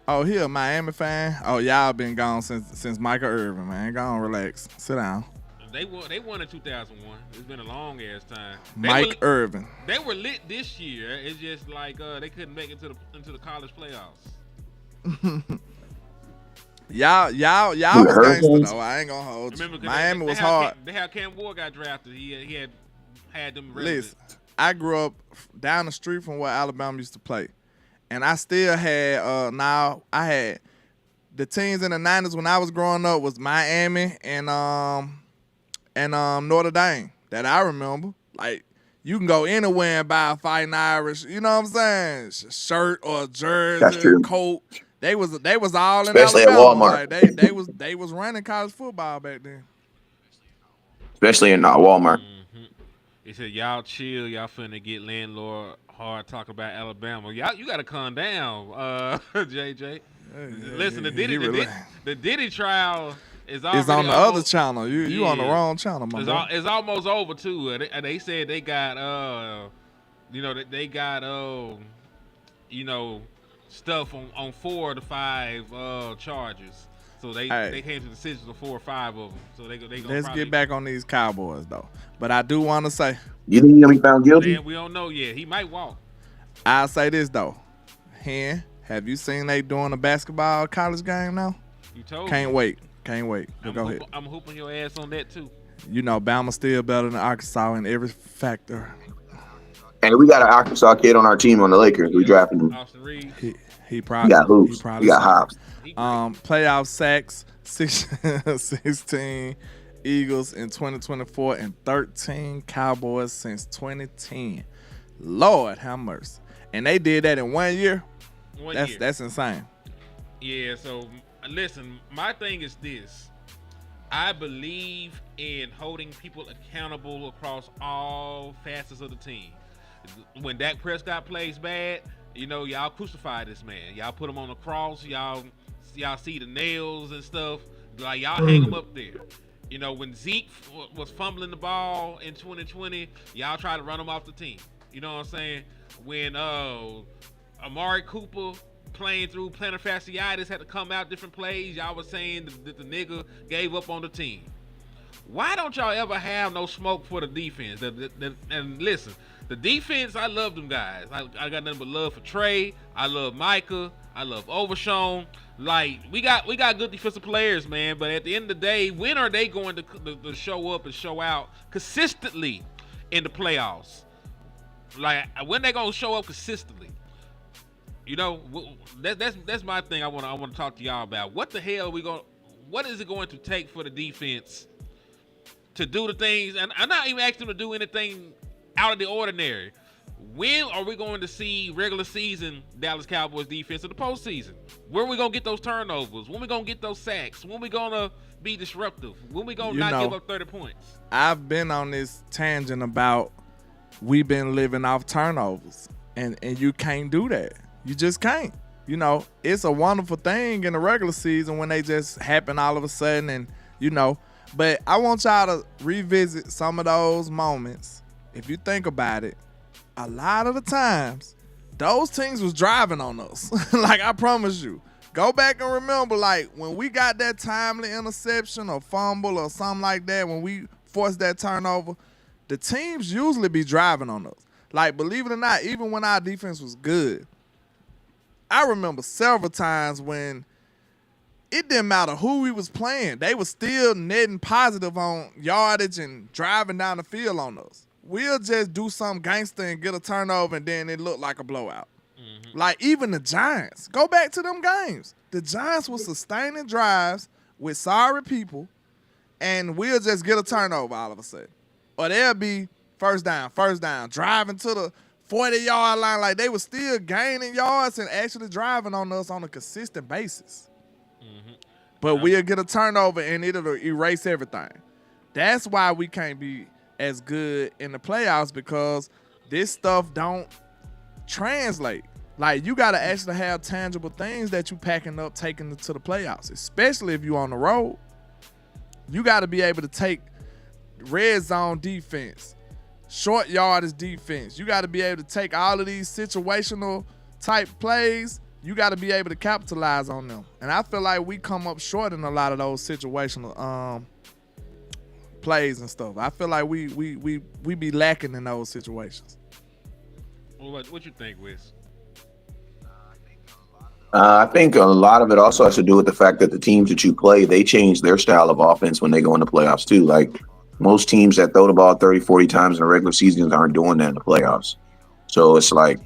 E: Oh, he a Miami fan? Oh, y'all been gone since Michael Irvin, man. Go on, relax. Sit down.
B: They won in 2001. It's been a long ass time.
E: Irvin.
B: They were lit this year. It's just like they couldn't make it into the college playoffs.
E: Y'all was gangster though. I ain't gonna hold you. Miami was hard.
B: They had Cam Ward got drafted. He had them relevant.
E: Listen, I grew up down the street from where Alabama used to play. And I still had I had the teams in the 90s when I was growing up was Miami and Notre Dame that I remember. Like, you can go anywhere and buy a Fighting Irish, you know what I'm saying? Shirt or jersey, coat. They was all in
G: especially
E: Alabama.
G: at Walmart.
E: Like, they was running college football back then.
G: Especially in Walmart.
B: Mm-hmm. He said, "Y'all chill. Y'all finna get landlord hard talk about Alabama. Y'all, you gotta calm down, JJ. Listen, the Diddy trial is already
E: on the other channel. You on the wrong channel, my boy.
B: It's almost over too. They said they got stuff on 4 of the 5 charges. So they came to decisions on 4 or 5 of them. So they
E: let's get back on these Cowboys though. But I do want to say,
G: you think he's gonna be found guilty?
B: We don't know yet. He might walk.
E: I'll say this though. Hen, have you seen they doing a basketball college game now?
B: You told
E: Can't
B: me.
E: wait. Go ahead.
B: I'm hooping your ass on that too.
E: You know, Bama's still better than Arkansas in every factor.
G: And we got an Arkansas kid on our team on the Lakers. We drafted him.
B: Austin Reeves.
E: He probably
G: got hoops. He got hops.
E: Playoff sacks 16 Eagles in 2024 and 13 Cowboys since 2010. Lord have mercy. And they did that in 1 year. That's insane.
B: Yeah, so listen, my thing is this. I believe in holding people accountable across all facets of the team. When Dak Prescott plays bad, y'all crucify this man. Y'all put him on the cross. Y'all see the nails and stuff. Like y'all hang him up there. When Zeke was fumbling the ball in 2020, y'all try to run him off the team. You know what I'm saying? When Amari Cooper playing through plantar fasciitis had to come out different plays, y'all was saying that the nigga gave up on the team. Why don't y'all ever have no smoke for the defense? And listen, the defense, I love them guys. I got nothing but love for Trey. I love Micah. I love Overshown. Like, we got good defensive players, man. But at the end of the day, when are they going to show up and show out consistently in the playoffs? Like, when they gonna show up consistently? That's my thing. I want to talk to y'all about. What the hell what is it going to take for the defense to do the things? And I'm not even asking them to do anything out of the ordinary. When are we going to see regular season Dallas Cowboys defense in the postseason? Where are we going to get those turnovers? When are we going to get those sacks? When are we going to be disruptive? When are we going to not give up 30 points?
E: I've been on this tangent about we've been living off turnovers, and you can't do that. You just can't. It's a wonderful thing in the regular season when they just happen all of a sudden, and but I want y'all to revisit some of those moments. If you think about it, a lot of the times, those teams was driving on us. Like, I promise you. Go back and remember, like, when we got that timely interception or fumble or something like that, when we forced that turnover, the teams usually be driving on us. Like, believe it or not, even when our defense was good, I remember several times when it didn't matter who we was playing. They was still netting positive on yardage and driving down the field on us. We'll just do some gangster and get a turnover, and then it looked like a blowout. Mm-hmm. Like, even the Giants. Go back to them games. The Giants were sustaining drives with sorry people, and we'll just get a turnover all of a sudden. Or they'll be first down, driving to the 40-yard line. Like, they were still gaining yards and actually driving on us on a consistent basis. Mm-hmm. But we'll get a turnover, and it'll erase everything. That's why we can't be as good in the playoffs, because this stuff don't translate. Like, you got to actually have tangible things that you packing up, taking to the playoffs, especially if you on the road. You got to be able to take red zone defense, short yardage defense. You got to be able to take all of these situational type plays. You got to be able to capitalize on them. And I feel like we come up short in a lot of those situational plays and stuff. I feel like we be lacking in those situations.
B: Well, what you think, Wes?
G: I think a lot of it also has to do with the fact that the teams that you play, they change their style of offense when they go into playoffs too. Like, most teams that throw the ball 30, 40 times in the regular seasons aren't doing that in the playoffs. So it's like,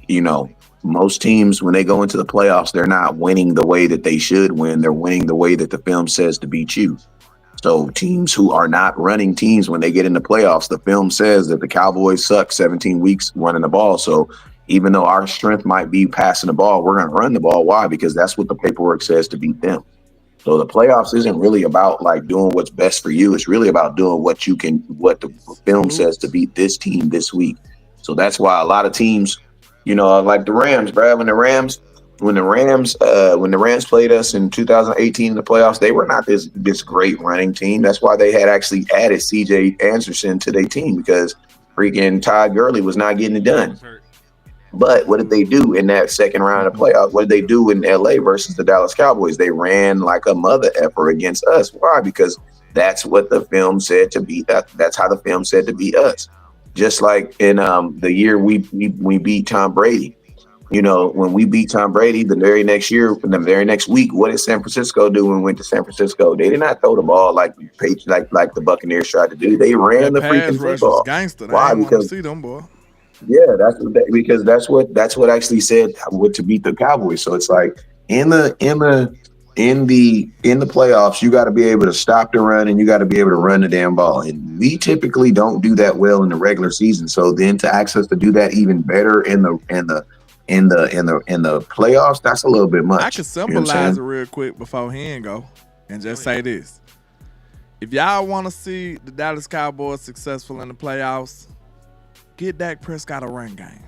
G: most teams, when they go into the playoffs, they're not winning the way that they should win. They're winning the way that the film says to beat you. So teams who are not running teams, when they get into playoffs, the film says that the Cowboys suck 17 weeks running the ball. So even though our strength might be passing the ball, we're going to run the ball. Why? Because that's what the paperwork says to beat them. So the playoffs isn't really about like doing what's best for you. It's really about doing what the film says to beat this team this week. So that's why a lot of teams, like the Rams, Brad, when the Rams played us in 2018 in the playoffs, they were not this great running team. That's why they had actually added C.J. Anderson to their team, because freaking Todd Gurley was not getting it done. But what did they do in that second round of playoffs? What did they do in L.A. versus the Dallas Cowboys? They ran like a mother effer against us. Why? Because that's what the film said to beat us. That's how the film said to beat us. Just like in the year we beat Tom Brady. When we beat Tom Brady, the very next week, what did San Francisco do when we went to San Francisco? They did not throw the ball like the Buccaneers tried to do. They ran the freaking football.
E: Gangster.
G: Why? Because
E: see them, boy.
G: Yeah, that's what actually said what to beat the Cowboys. So it's like in the playoffs, you got to be able to stop the run, and you got to be able to run the damn ball. And we typically don't do that well in the regular season. So then to ask us to do that even better in the in the playoffs, that's a little bit much.
E: I can
G: You know what I'm
E: symbolize it
G: saying?
E: real quick before he go and just say this. If y'all want to see the Dallas Cowboys successful in the playoffs, get Dak Prescott a run game.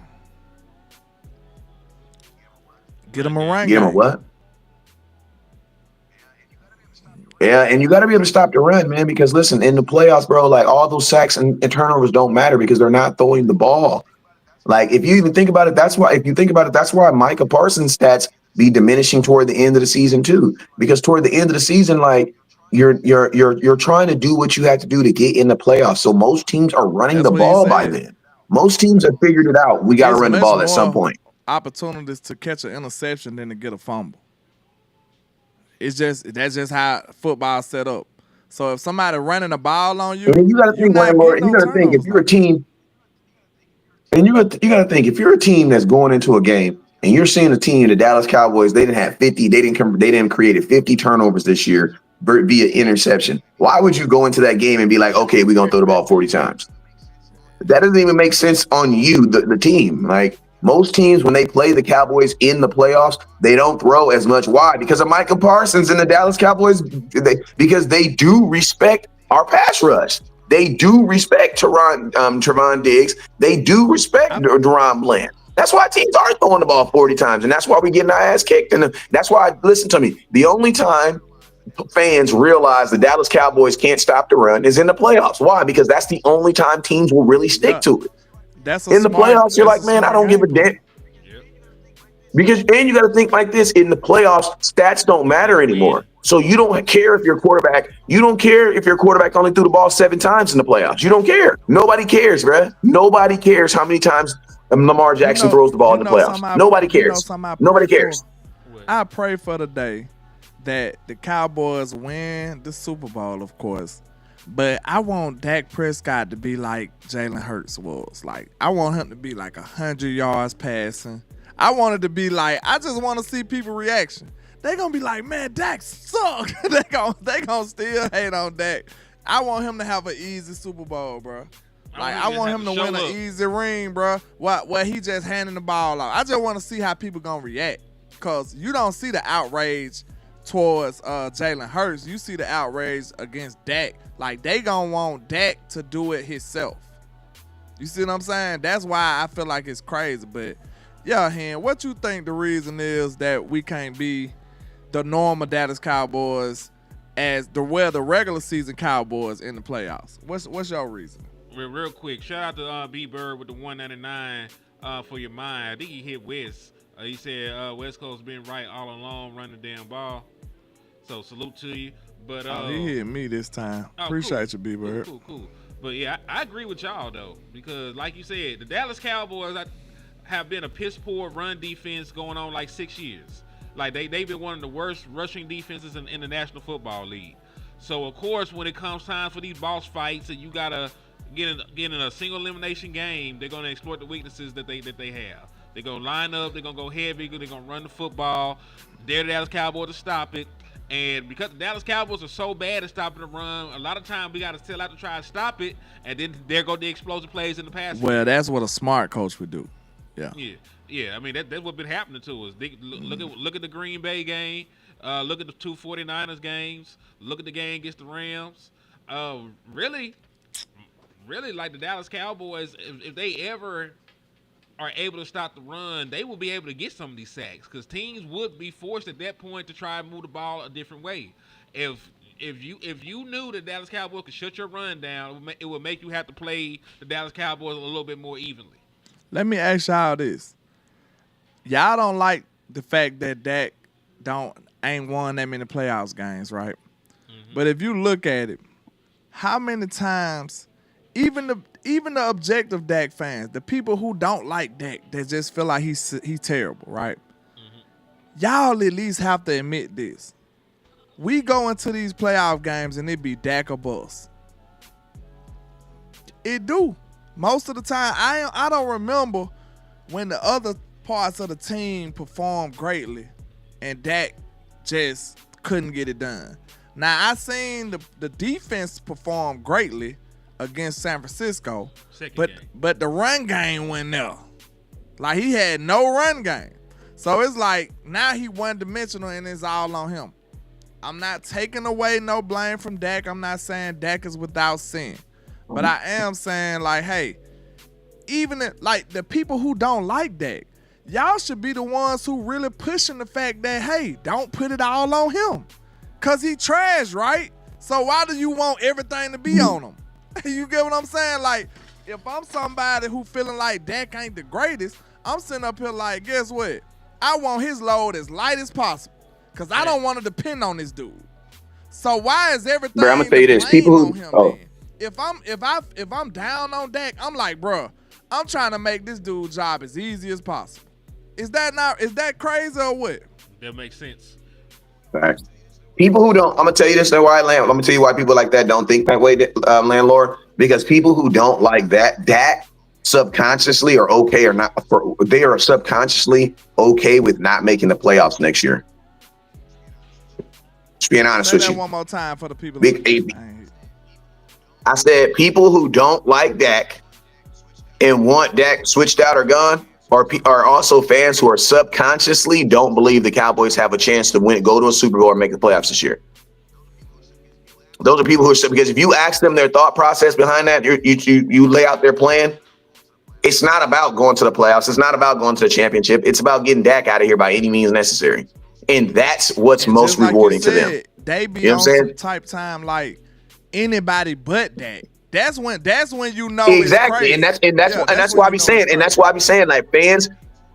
E: Get him a run game.
G: Give him a what? Yeah, and you got to be able to stop the run, man, because listen, in the playoffs, bro, like all those sacks and turnovers don't matter because they're not throwing the ball. Like if you even think about it, that's why Micah Parsons' stats be diminishing toward the end of the season too. Because toward the end of the season, like you're trying to do what you have to do to get in the playoffs. So most teams are running
E: That's
G: the
E: what he
G: ball by
E: said.
G: then. Most teams have figured it out. We got to
E: It's
G: run the
E: much
G: ball at some
E: more
G: point.
E: opportunities to catch an interception than to get a fumble. That's just how football's set up. So if somebody running the ball on you,
G: And then you got to think, landlord. You got to think if you're a team, and you got to think if you're a team that's going into a game and you're seeing a team, the Dallas Cowboys, they didn't have 50, they didn't create 50 turnovers this year via interception. Why would you go into that game and be like, okay, we're gonna throw the ball 40 times? That doesn't even make sense on you, the team. Like most teams, when they play the Cowboys in the playoffs, they don't throw as much. Why? Because of Micah Parsons and the Dallas Cowboys, because they do respect our pass rush. They do respect Trevon Diggs. They do respect Deron Bland. That's why teams aren't throwing the ball 40 times, and that's why we're getting our ass kicked. And that's why, listen to me, the only time fans realize the Dallas Cowboys can't stop the run is in the playoffs. Why? Because that's the only time teams will really stick to it. In the playoffs, you're like, man, I don't give a damn. Because then you got to think like this: in the playoffs, stats don't matter anymore. So you don't care if your quarterback. You don't care if your quarterback only threw the ball 7 times in the playoffs. You don't care. Nobody cares, bruh. Nobody cares how many times Lamar Jackson throws the ball in the playoffs. Nobody cares. Nobody cares.
E: I pray for the day that the Cowboys win the Super Bowl, of course. But I want Dak Prescott to be like Jalen Hurts was. Like, I want him to be like 100 yards passing. I want it to be like, I just want to see people reaction. They gonna be like, man, Dak suck. they gonna still hate on Dak. I want him to have an easy Super Bowl, bro. Like, I want him to win an easy ring, bro. Where he just handing the ball out. I just want to see how people gonna react. Cause you don't see the outrage towards Jalen Hurts. You see the outrage against Dak. Like, they gonna want Dak to do it himself. You see what I'm saying? That's why I feel like it's crazy. But yeah, Hen, what you think the reason is that we can't be the normal Dallas Cowboys as the regular season Cowboys in the playoffs? What's your reason?
B: Real quick, shout out to B Bird with the 199 for your mind. I think he hit West. He said West Coast been right all along, running the damn ball. So salute to you. But
E: he hit me this time. Appreciate you, B Bird.
B: Cool. But yeah, I agree with y'all though, because like you said, the Dallas Cowboys have been a piss poor run defense going on like 6 years. Like they've been one of the worst rushing defenses in the National Football League. So of course, when it comes time for these boss fights and you gotta get in a single elimination game, they're gonna exploit the weaknesses that they have. They're gonna line up, they're gonna go heavy, they're gonna run the football. They're the Dallas Cowboys to stop it. And because the Dallas Cowboys are so bad at stopping the run, a lot of times we got to still have to try to stop it, and then there go the explosive plays in the pass.
E: Well, that's what a smart coach would do.
B: Yeah. I mean, that's what's been happening to us. Look at the Green Bay game. Look at the 2 49ers games. Look at the game against the Rams. Really, like the Dallas Cowboys, if they ever are able to stop the run, they will be able to get some of these sacks because teams would be forced at that point to try and move the ball a different way. If you knew the Dallas Cowboys could shut your run down, it would make you have to play the Dallas Cowboys a little bit more evenly.
E: Let me ask y'all this. Y'all don't like the fact that Dak ain't won that many playoffs games, right? Mm-hmm. But if you look at it, how many times even the objective Dak fans, the people who don't like Dak, that just feel like he's terrible, right? Mm-hmm. Y'all at least have to admit this. We go into these playoff games and it be Dak or bust. It do. Most of the time, I don't remember when the other parts of the team performed greatly and Dak just couldn't get it done. Now, I seen the defense perform greatly against San Francisco, but the run game went there. Like, he had no run game. So it's like, now he one-dimensional and it's all on him. I'm not taking away no blame from Dak. I'm not saying Dak is without sin. But I am saying, like, hey, even like the people who don't like Dak, y'all should be the ones who really pushing the fact that, hey, don't put it all on him. Because he trash, right? So why do you want everything to be on him? You get what I'm saying? Like, if I'm somebody who feeling like Dak ain't the greatest, I'm sitting up here like, guess what? I want his load as light as possible. Because I don't want to depend on this dude. So why is everything
G: Bro, I'm gonna tell you this. People
E: on
G: who
E: him, man? If I'm down on Dak, I'm like, bro, I'm trying to make this dude's job as easy as possible. Is that crazy or what?
B: That makes sense.
G: Facts. People who don't, I'm gonna tell you this, and why I'm gonna tell you why people like that don't think that way, landlord. Because people who don't like that subconsciously are okay or not. They are subconsciously okay with not making the playoffs next year. Just being honest with you.
E: One more time for the people.
G: I said people who don't like Dak and want Dak switched out or gone are also fans who are subconsciously don't believe the Cowboys have a chance to win, go to a Super Bowl, or make the playoffs this year. Those are people who are, because if you ask them their thought process behind that, you lay out their plan. It's not about going to the playoffs. It's not about going to the championship. It's about getting Dak out of here by any means necessary. And that's what's most rewarding to them.
E: They be on some type time like anybody but Dak. That's when you know
G: exactly, and that's why I be saying, like fans,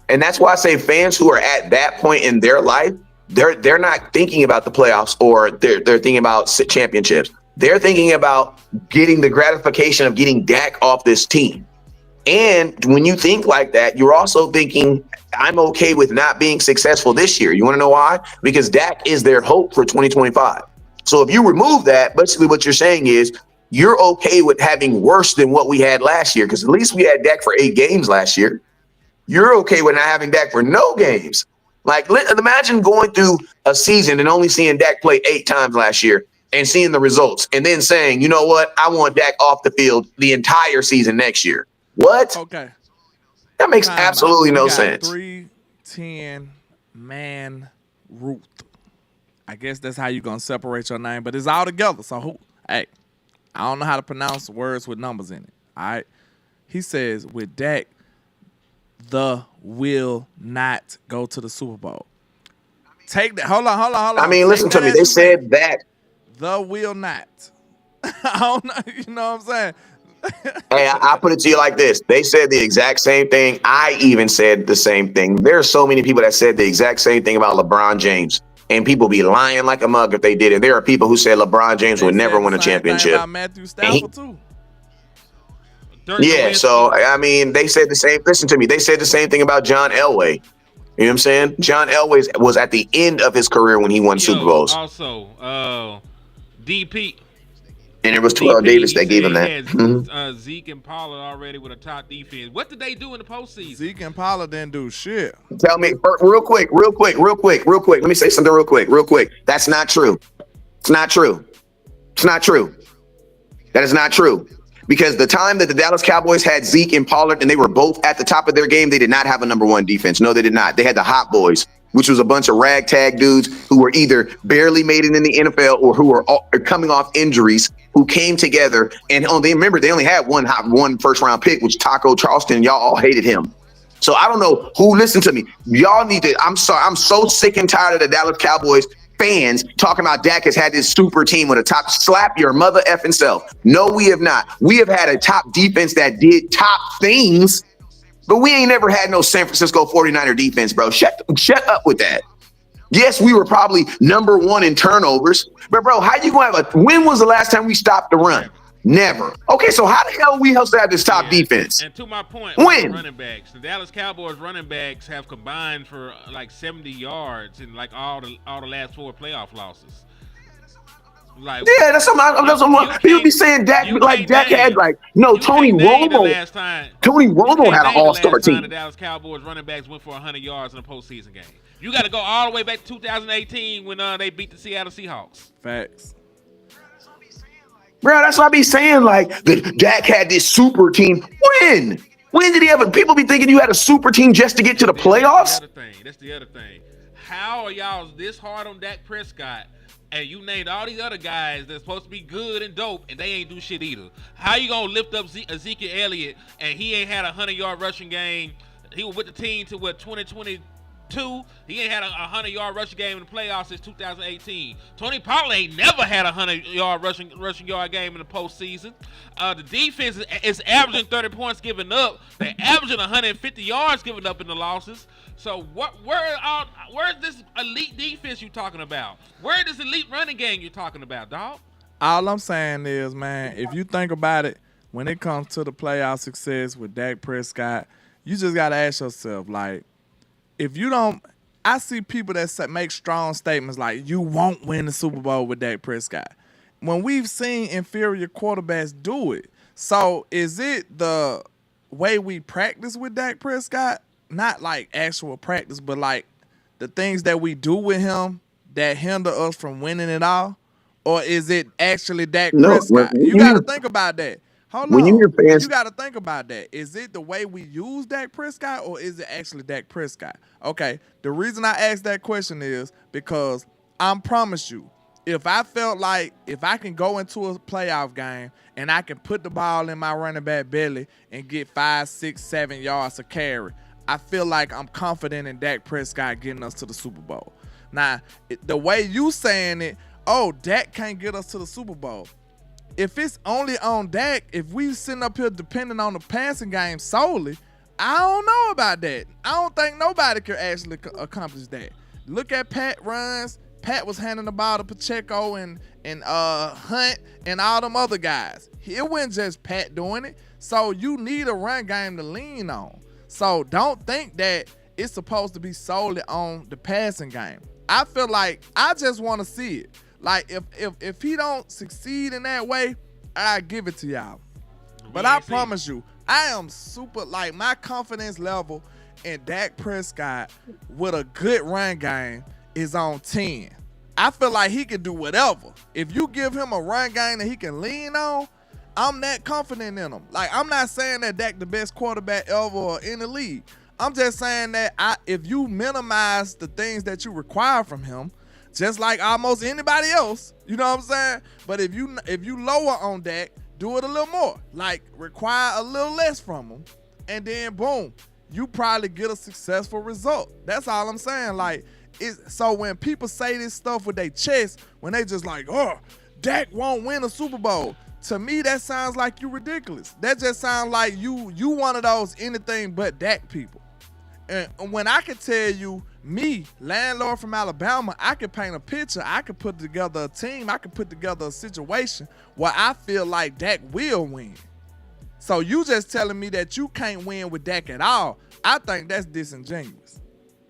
G: and that's why I say fans who are at that point in their life, they're not thinking about the playoffs or they're thinking about championships. They're thinking about getting the gratification of getting Dak off this team. And when you think like that, you're also thinking, I'm okay with not being successful this year. You want to know why? Because Dak is their hope for 2025. So if you remove that, basically what you're saying is you're okay with having worse than what we had last year, because at least we had Dak for 8 games last year. You're okay with not having Dak for no games. Like, imagine going through a season and only seeing Dak play 8 times last year and seeing the results and then saying, you know what, I want Dak off the field the entire season next year. What?
E: Okay.
G: That makes absolutely no sense.
E: 3-10 man Ruth. I guess that's how you're going to separate your name, but it's all together. So, hey, I don't know how to pronounce words with numbers in it. All right. He says, with Dak, the will not go to the Super Bowl. Take that. Hold on.
G: I mean, listen to me. They said that.
E: The will not. I don't know. You know what I'm saying?
G: Hey, I put it to you like this. They said the exact same thing. I even said the same thing. There are so many people that said the exact same thing about LeBron James. And people be lying like a mug if they did it. There are people who said LeBron James would never win a championship.
E: About Matthew Stafford too.
G: Yeah, so I mean, they said the same. Listen to me. They said the same thing about John Elway. You know what I'm saying? John Elway was at the end of his career when he won Super Bowls.
B: Also, DP.
G: And it was Terrell Davis that gave him that.
B: Zeke and Pollard already with a top defense. What did they do in the postseason?
E: Zeke and Pollard didn't do shit.
G: Tell me, real quick. Let me say something real quick. That's not true. It's not true. That is not true. Because the time that the Dallas Cowboys had Zeke and Pollard and they were both at the top of their game, they did not have a number 1 defense. No, they did not. They had the Hot Boys, which was a bunch of ragtag dudes who were either barely made it in the NFL or who were coming off injuries, who came together. And they only had one first round pick, which Taco Charleston. Y'all all hated him. So I don't know who listened to me. Y'all need to. I'm sorry. I'm so sick and tired of the Dallas Cowboys fans talking about Dak has had this super team with a top. Slap your mother effing self. No, we have not. We have had a top defense that did top things. But we ain't never had no San Francisco 49er defense, bro. Shut up with that. Yes, we were probably number 1 in turnovers. But, bro, how you going to have when was the last time we stopped the run? Never. Okay, so how the hell we have this top defense?
B: And to my point,
G: when?
B: Running backs, the Dallas Cowboys running backs have combined for like 70 yards in like all the last 4 playoff losses. Like,
G: yeah, that's something. People be saying Dak had Tony Romo. Tony Romo had an all-star team.
B: The Dallas Cowboys running backs went for 100 yards in a postseason game. You got to go all the way back to 2018 when they beat the Seattle Seahawks.
E: Facts.
G: Bro, that's what I be saying. Like, Dak had this super team. When? When did he ever? People be thinking you had a super team just to get to the playoffs.
B: That's the other thing. How are y'all this hard on Dak Prescott, and you named all these other guys that's supposed to be good and dope, and they ain't do shit either? How you gonna lift up Ezekiel Elliott, and he ain't had a 100-yard rushing game? He was with the team to 2022. He ain't had a 100-yard rushing game in the playoffs since 2018. Tony Pollard ain't never had a 100-yard rushing yard game in the postseason. The defense is averaging 30 points given up. They're averaging 150 yards given up in the losses. So where's this elite defense you talking about? Where is this elite running game you talking about, dog?
E: All I'm saying is, man, if you think about it, when it comes to the playoff success with Dak Prescott, you just got to ask yourself, like, if you don't, I see people that make strong statements like, you won't win the Super Bowl with Dak Prescott, when we've seen inferior quarterbacks do it. So is it the way we practice with Dak Prescott? Not like actual practice, but like the things that we do with him that hinder us from winning it all? Or is it actually Dak Prescott? You got to think about that. Hold on. You got to think about that. Is it the way we use Dak Prescott, or is it actually Dak Prescott? Okay, the reason I asked that question is because I promise you, if I felt like if I can go into a playoff game and I can put the ball in my running back belly and get 5, 6, 7 yards of carry, I feel like I'm confident in Dak Prescott getting us to the Super Bowl. Now, the way you saying it, oh, Dak can't get us to the Super Bowl. If it's only on Dak, if we sitting up here depending on the passing game solely, I don't know about that. I don't think nobody could actually accomplish that. Look at Pat runs. Pat was handing the ball to Pacheco and Hunt and all them other guys. It wasn't just Pat doing it. So you need a run game to lean on. So don't think that it's supposed to be solely on the passing game. I feel like I just want to see it. Like, if he don't succeed in that way, I give it to y'all. But I promise you, I am super, like, my confidence level in Dak Prescott with a good run game is on 10. I feel like he can do whatever. If you give him a run game that he can lean on, I'm that confident in him. Like, I'm not saying that Dak the best quarterback ever in the league. I'm just saying that if you minimize the things that you require from him, just like almost anybody else, you know what I'm saying? But if you lower on Dak, do it a little more. Like, require a little less from him, and then boom, you probably get a successful result. That's all I'm saying. Like, so when people say this stuff with their chest, when they just like, oh, Dak won't win a Super Bowl, to me that sounds like you ridiculous. That just sounds like you one of those anything but Dak people. And when I could tell you, me, landlord from Alabama, I could paint a picture. I could put together a team. I could put together a situation where I feel like Dak will win. So you just telling me that you can't win with Dak at all, I think that's disingenuous.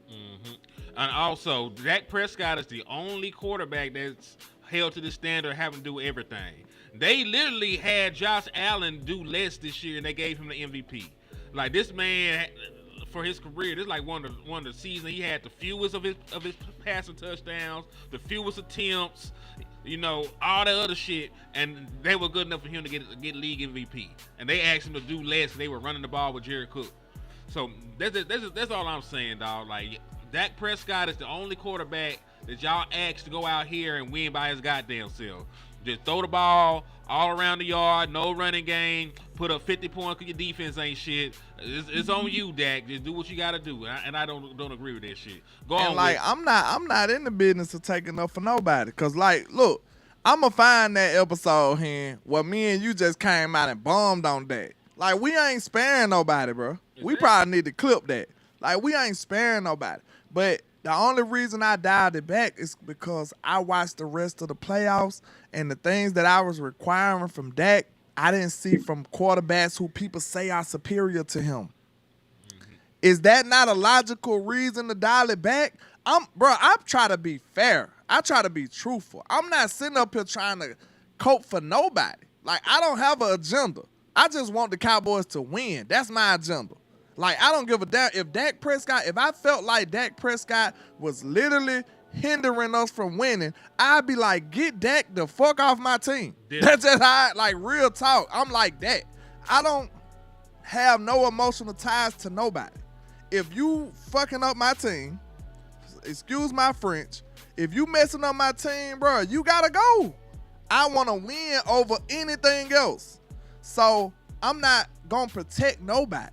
B: Mm-hmm. And also, Dak Prescott is the only quarterback that's held to the standard of having to do everything. They literally had Josh Allen do less this year, and they gave him the MVP. Like, this man, for his career, this is like one of the seasons he had the fewest of his passing touchdowns, the fewest attempts, you know, all that other shit, and they were good enough for him to get league MVP. And they asked him to do less, and they were running the ball with Jared Cook. So that's all I'm saying, dog. Like, Dak Prescott is the only quarterback that y'all asked to go out here and win by his goddamn self. Just throw the ball all around the yard, no running game, put up 50 points because your defense ain't shit. It's on you, Dak. Just do what you got to do. And I don't agree with that shit. Go on.
E: Like, I'm not in the business of taking up for nobody. Because, like, look, I'm going to find that episode here where me and you just came out and bombed on that. Like, we ain't sparing nobody, bro. We probably need to clip that. Like, we ain't sparing nobody. But the only reason I dialed it back is because I watched the rest of the playoffs, and the things that I was requiring from Dak, I didn't see from quarterbacks who people say are superior to him. Mm-hmm. Is that not a logical reason to dial it back? I try to be fair. I try to be truthful. I'm not sitting up here trying to cope for nobody. Like, I don't have an agenda. I just want the Cowboys to win. That's my agenda. Like, I don't give a damn if I felt like Dak Prescott was literally hindering us from winning, I'd be like, get Dak the fuck off my team. Yeah. That's just how, like, real talk. I'm like that. have no emotional ties to nobody. If you fucking up my team, excuse my French, if you messing up my team, bro, you gotta go. I want to win over anything else. So I'm not gonna protect nobody.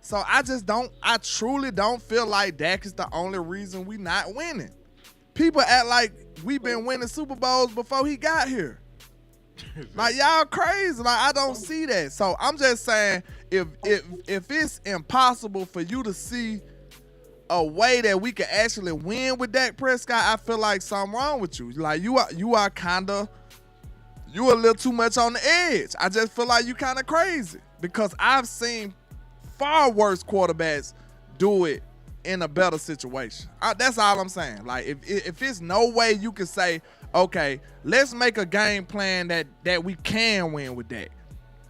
E: So I truly don't feel like Dak is the only reason we not winning. People act like we've been winning Super Bowls before he got here. Like, y'all crazy. Like, I don't see that. So I'm just saying, if it's impossible for you to see a way that we can actually win with Dak Prescott, I feel like something wrong with you. Like, you are kinda, you a little too much on the edge. I just feel like you kind of crazy because I've seen far worse quarterbacks do it in a better situation. That's all I'm saying. Like, if it's no way you can say, okay, let's make a game plan that we can win with Dak.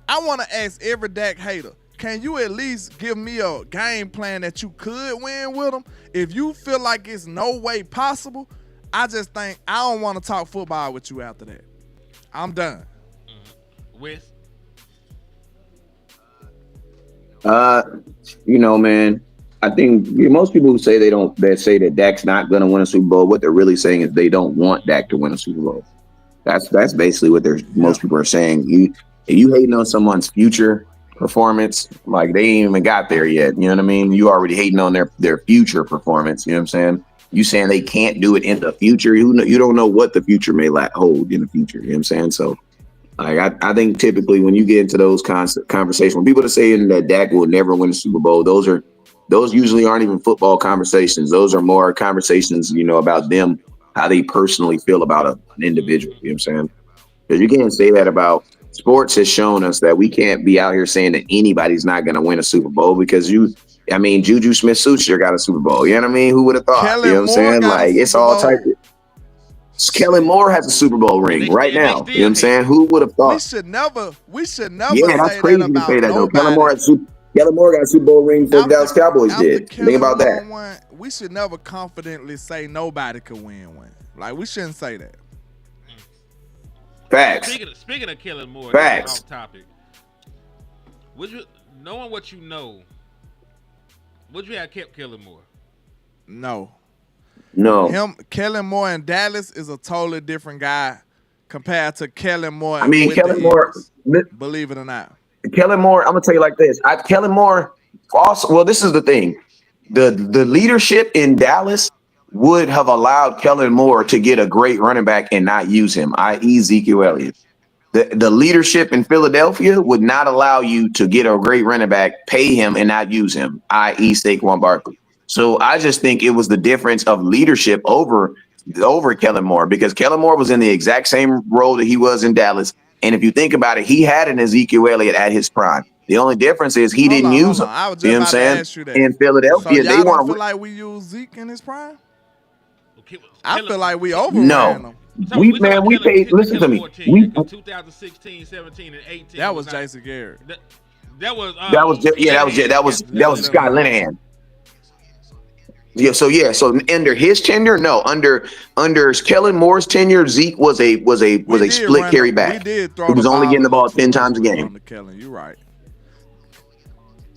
E: I want to ask every Dak hater, can you at least give me a game plan that you could win with him? If you feel like it's no way possible, I just think I don't want to talk football with you after that. I'm done.
B: With?
G: Man, I think most people who say that say that Dak's not going to win a Super Bowl, what they're really saying is they don't want Dak to win a Super Bowl. That's basically what most people are saying. You hating on someone's future performance, like they ain't even got there yet. You know what I mean? You already hating on their future performance. You know what I'm saying? You saying they can't do it in the future. You don't know what the future may hold in the future. You know what I'm saying? So, like, I think typically when you get into those conversations, when people are saying that Dak will never win a Super Bowl, those usually aren't even football conversations. Those are more conversations, about them, how they personally feel about an individual. You know what I'm saying? Because you can't say that about sports. Has shown us that we can't be out here saying that anybody's not going to win a Super Bowl because Juju Smith-Schuster got a Super Bowl. You know what I mean? Who would have thought?
E: Kellen
G: you know what I'm saying? Like, it's all type of. Kellen Moore has a Super Bowl ring right now. You know what I'm saying? Who would have thought?
E: We should never.
G: Yeah, that's crazy to say that though. Kellen Moore got a Super Bowl ring for the Dallas Cowboys did. Think about that.
E: We should never confidently say nobody could win one. Like, we shouldn't say that.
G: Facts.
B: Speaking of Kellen Moore,
G: facts.
B: Off topic. Knowing what you know, would you have kept Kellen Moore?
E: No. Kellen Moore in Dallas is a totally different guy compared to Kellen Moore.
G: Kellen Moore.
E: Believe it or not.
G: Kellen Moore, I'm gonna tell you like this. Kellen Moore also. Well, this is the thing. The leadership in Dallas would have allowed Kellen Moore to get a great running back and not use him, i.e. Ezekiel Elliott. The leadership in Philadelphia would not allow you to get a great running back, pay him, and not use him, i.e. Saquon Barkley. So I just think it was the difference of leadership over Kellen Moore because Kellen Moore was in the exact same role that he was in Dallas. And if you think about it, he had an Ezekiel Elliott at his prime. The only difference is he didn't use him.
E: I was just
G: you know what I'm saying? In Philadelphia,
E: so
G: they weren't.
E: Feel like we use Zeke in his prime?
B: I
E: feel like we overran him.
G: We paid. Listen to me.
B: We 2016, 17, and 18.
E: That was Jason Garrett.
B: That was
G: Scott Linehan. So under his tenure, under Kellen Moore's tenure, Zeke was a split carry back. He was only getting the ball 10 times a game.
E: Kellen, you're right.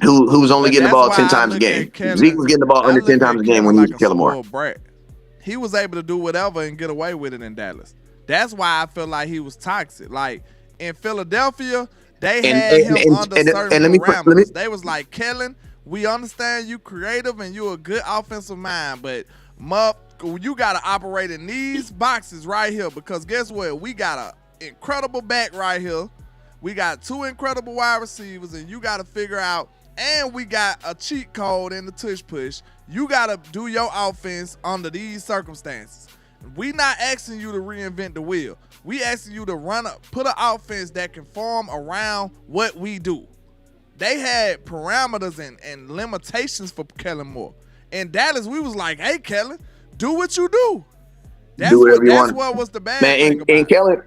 G: Who was only getting the ball 10 times a game? Zeke was getting the ball under 10 times a game when he was Kellen Moore.
E: He was able to do whatever and get away with it in Dallas. That's why I feel like he was toxic. Like in Philadelphia, they had him under certain parameters. They was like, Kellen, we understand you creative and you a good offensive mind, but you got to operate in these boxes right here because guess what? We got an incredible back right here. We got two incredible wide receivers, and you got to figure out, and we got a cheat code in the tush push. You got to do your offense under these circumstances. We not asking you to reinvent the wheel. We asking you to put an offense that can form around what we do. They had parameters and limitations for Kellen Moore. In Dallas, we was like, hey, Kellen, do what you do. That's what was the bad thing about it.
G: Kellen,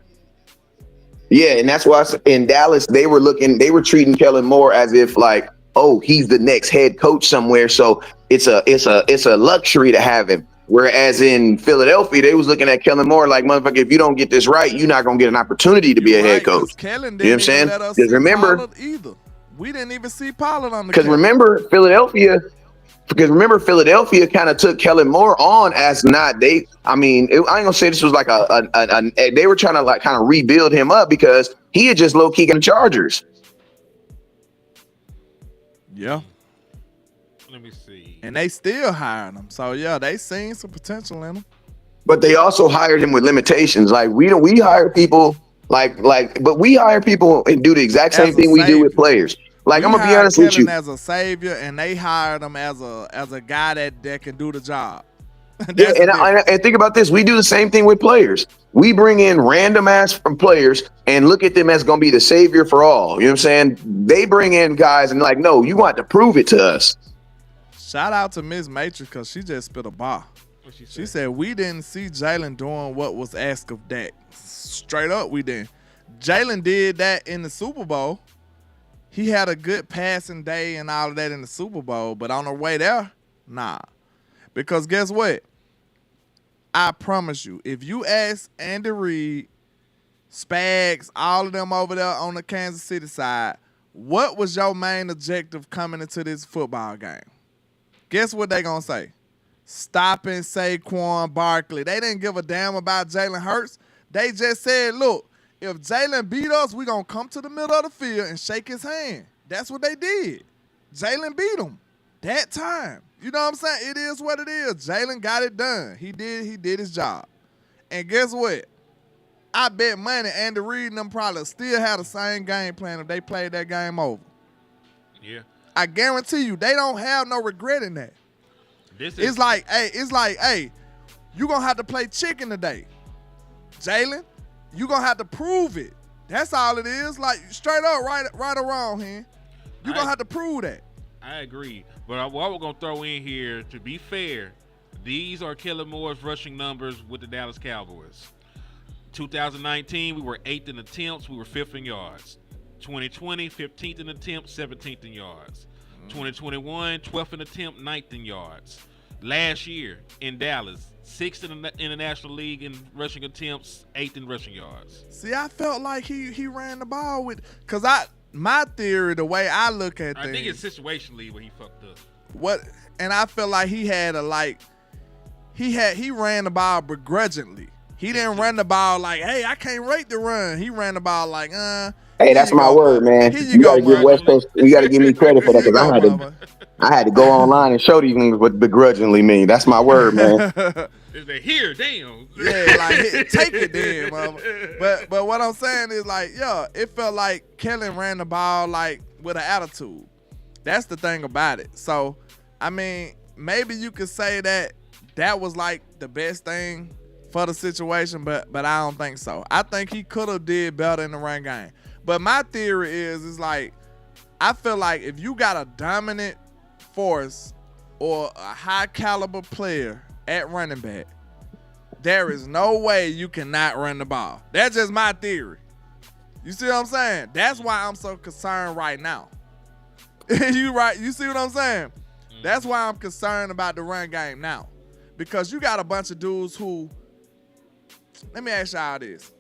G: yeah, and that's why in Dallas, they were treating Kellen Moore as if like, oh, he's the next head coach somewhere. So it's a luxury to have him. Whereas in Philadelphia, they was looking at Kellen Moore like, motherfucker, if you don't get this right, you're not gonna get an opportunity to be a head coach.
E: Kellen
G: you know what I'm saying? Just remember,
E: either. We didn't even see Pollard on the
G: Because remember, Philadelphia kind of took Kellen Moore on as not they. I mean, I ain't gonna say this was like they were trying to like kind of rebuild him up because he had just low key got the Chargers.
E: Yeah.
B: Let me see.
E: And they still hiring him. So yeah, they seen some potential in him.
G: But they also hired him with limitations. Like we hire people but we hire people and do the exact same thing we do with players. Like I'm gonna be honest with you.
E: As a savior, and they hired him as a guy that can do the job.
G: Yeah, and think about this. We do the same thing with players. We bring in random ass from players and look at them as going to be the savior for all. You know what I'm saying? They bring in guys and like, no, you want to prove it to us.
E: Shout out to Miss Matrix because she just spit a bar. She said, we didn't see Jalen doing what was asked of Dak. Straight up, we didn't. Jalen did that in the Super Bowl. He had a good passing day and all of that in the Super Bowl, but on the way there, nah. Because guess what? I promise you, if you ask Andy Reid, Spags, all of them over there on the Kansas City side, what was your main objective coming into this football game? Guess what they gonna say? Stopping Saquon Barkley. They didn't give a damn about Jalen Hurts. They just said, look, if Jalen beat us, we gonna come to the middle of the field and shake his hand. That's what they did. Jalen beat him that time. You know what I'm saying? It is what it is. Jalen got it done. He did his job. And guess what? I bet money Andy Reid and them probably still had the same game plan if they played that game over.
B: Yeah.
E: I guarantee you, they don't have no regret in that. It's like, hey, you gonna have to play chicken today. Jalen, you gonna have to prove it. That's all it is. Like straight up, right or wrong, here. You gonna have to prove that.
B: I agree. But what we're going to throw in here, to be fair, these are Kellen Moore's rushing numbers with the Dallas Cowboys. 2019, we were 8th in attempts. We were 5th in yards. 2020, 15th in attempts, 17th in yards. 2021, 12th in attempt, 9th in yards. Last year in Dallas, 6th in the National League in rushing attempts, 8th in rushing yards.
E: See, I felt like he ran the ball with – because my theory, the way I look at things.
B: I think it's situationally where he fucked up.
E: And I feel like he had he ran the ball begrudgingly. He didn't run the ball like, hey, I can't rate the run. He ran the ball like,
G: Hey, that's my word, man. You gotta give West Coast. You gotta give me credit for that because I had to go online and show these niggas what begrudgingly mean. That's my word, man.
B: They're here, damn.
E: Yeah, like take it then, mama. But what I'm saying is like, yeah, it felt like Kellen ran the ball like with an attitude. That's the thing about it. So, I mean, maybe you could say that was like the best thing for the situation, but I don't think so. I think he could have did better in the run game. But my theory is like, I feel like if you got a dominant force or a high caliber player at running back, there is no way you cannot run the ball. That's just my theory. You see what I'm saying? That's why I'm so concerned right now. You see what I'm saying? That's why I'm concerned about the run game now. Because you got a bunch of dudes who, let me ask y'all this.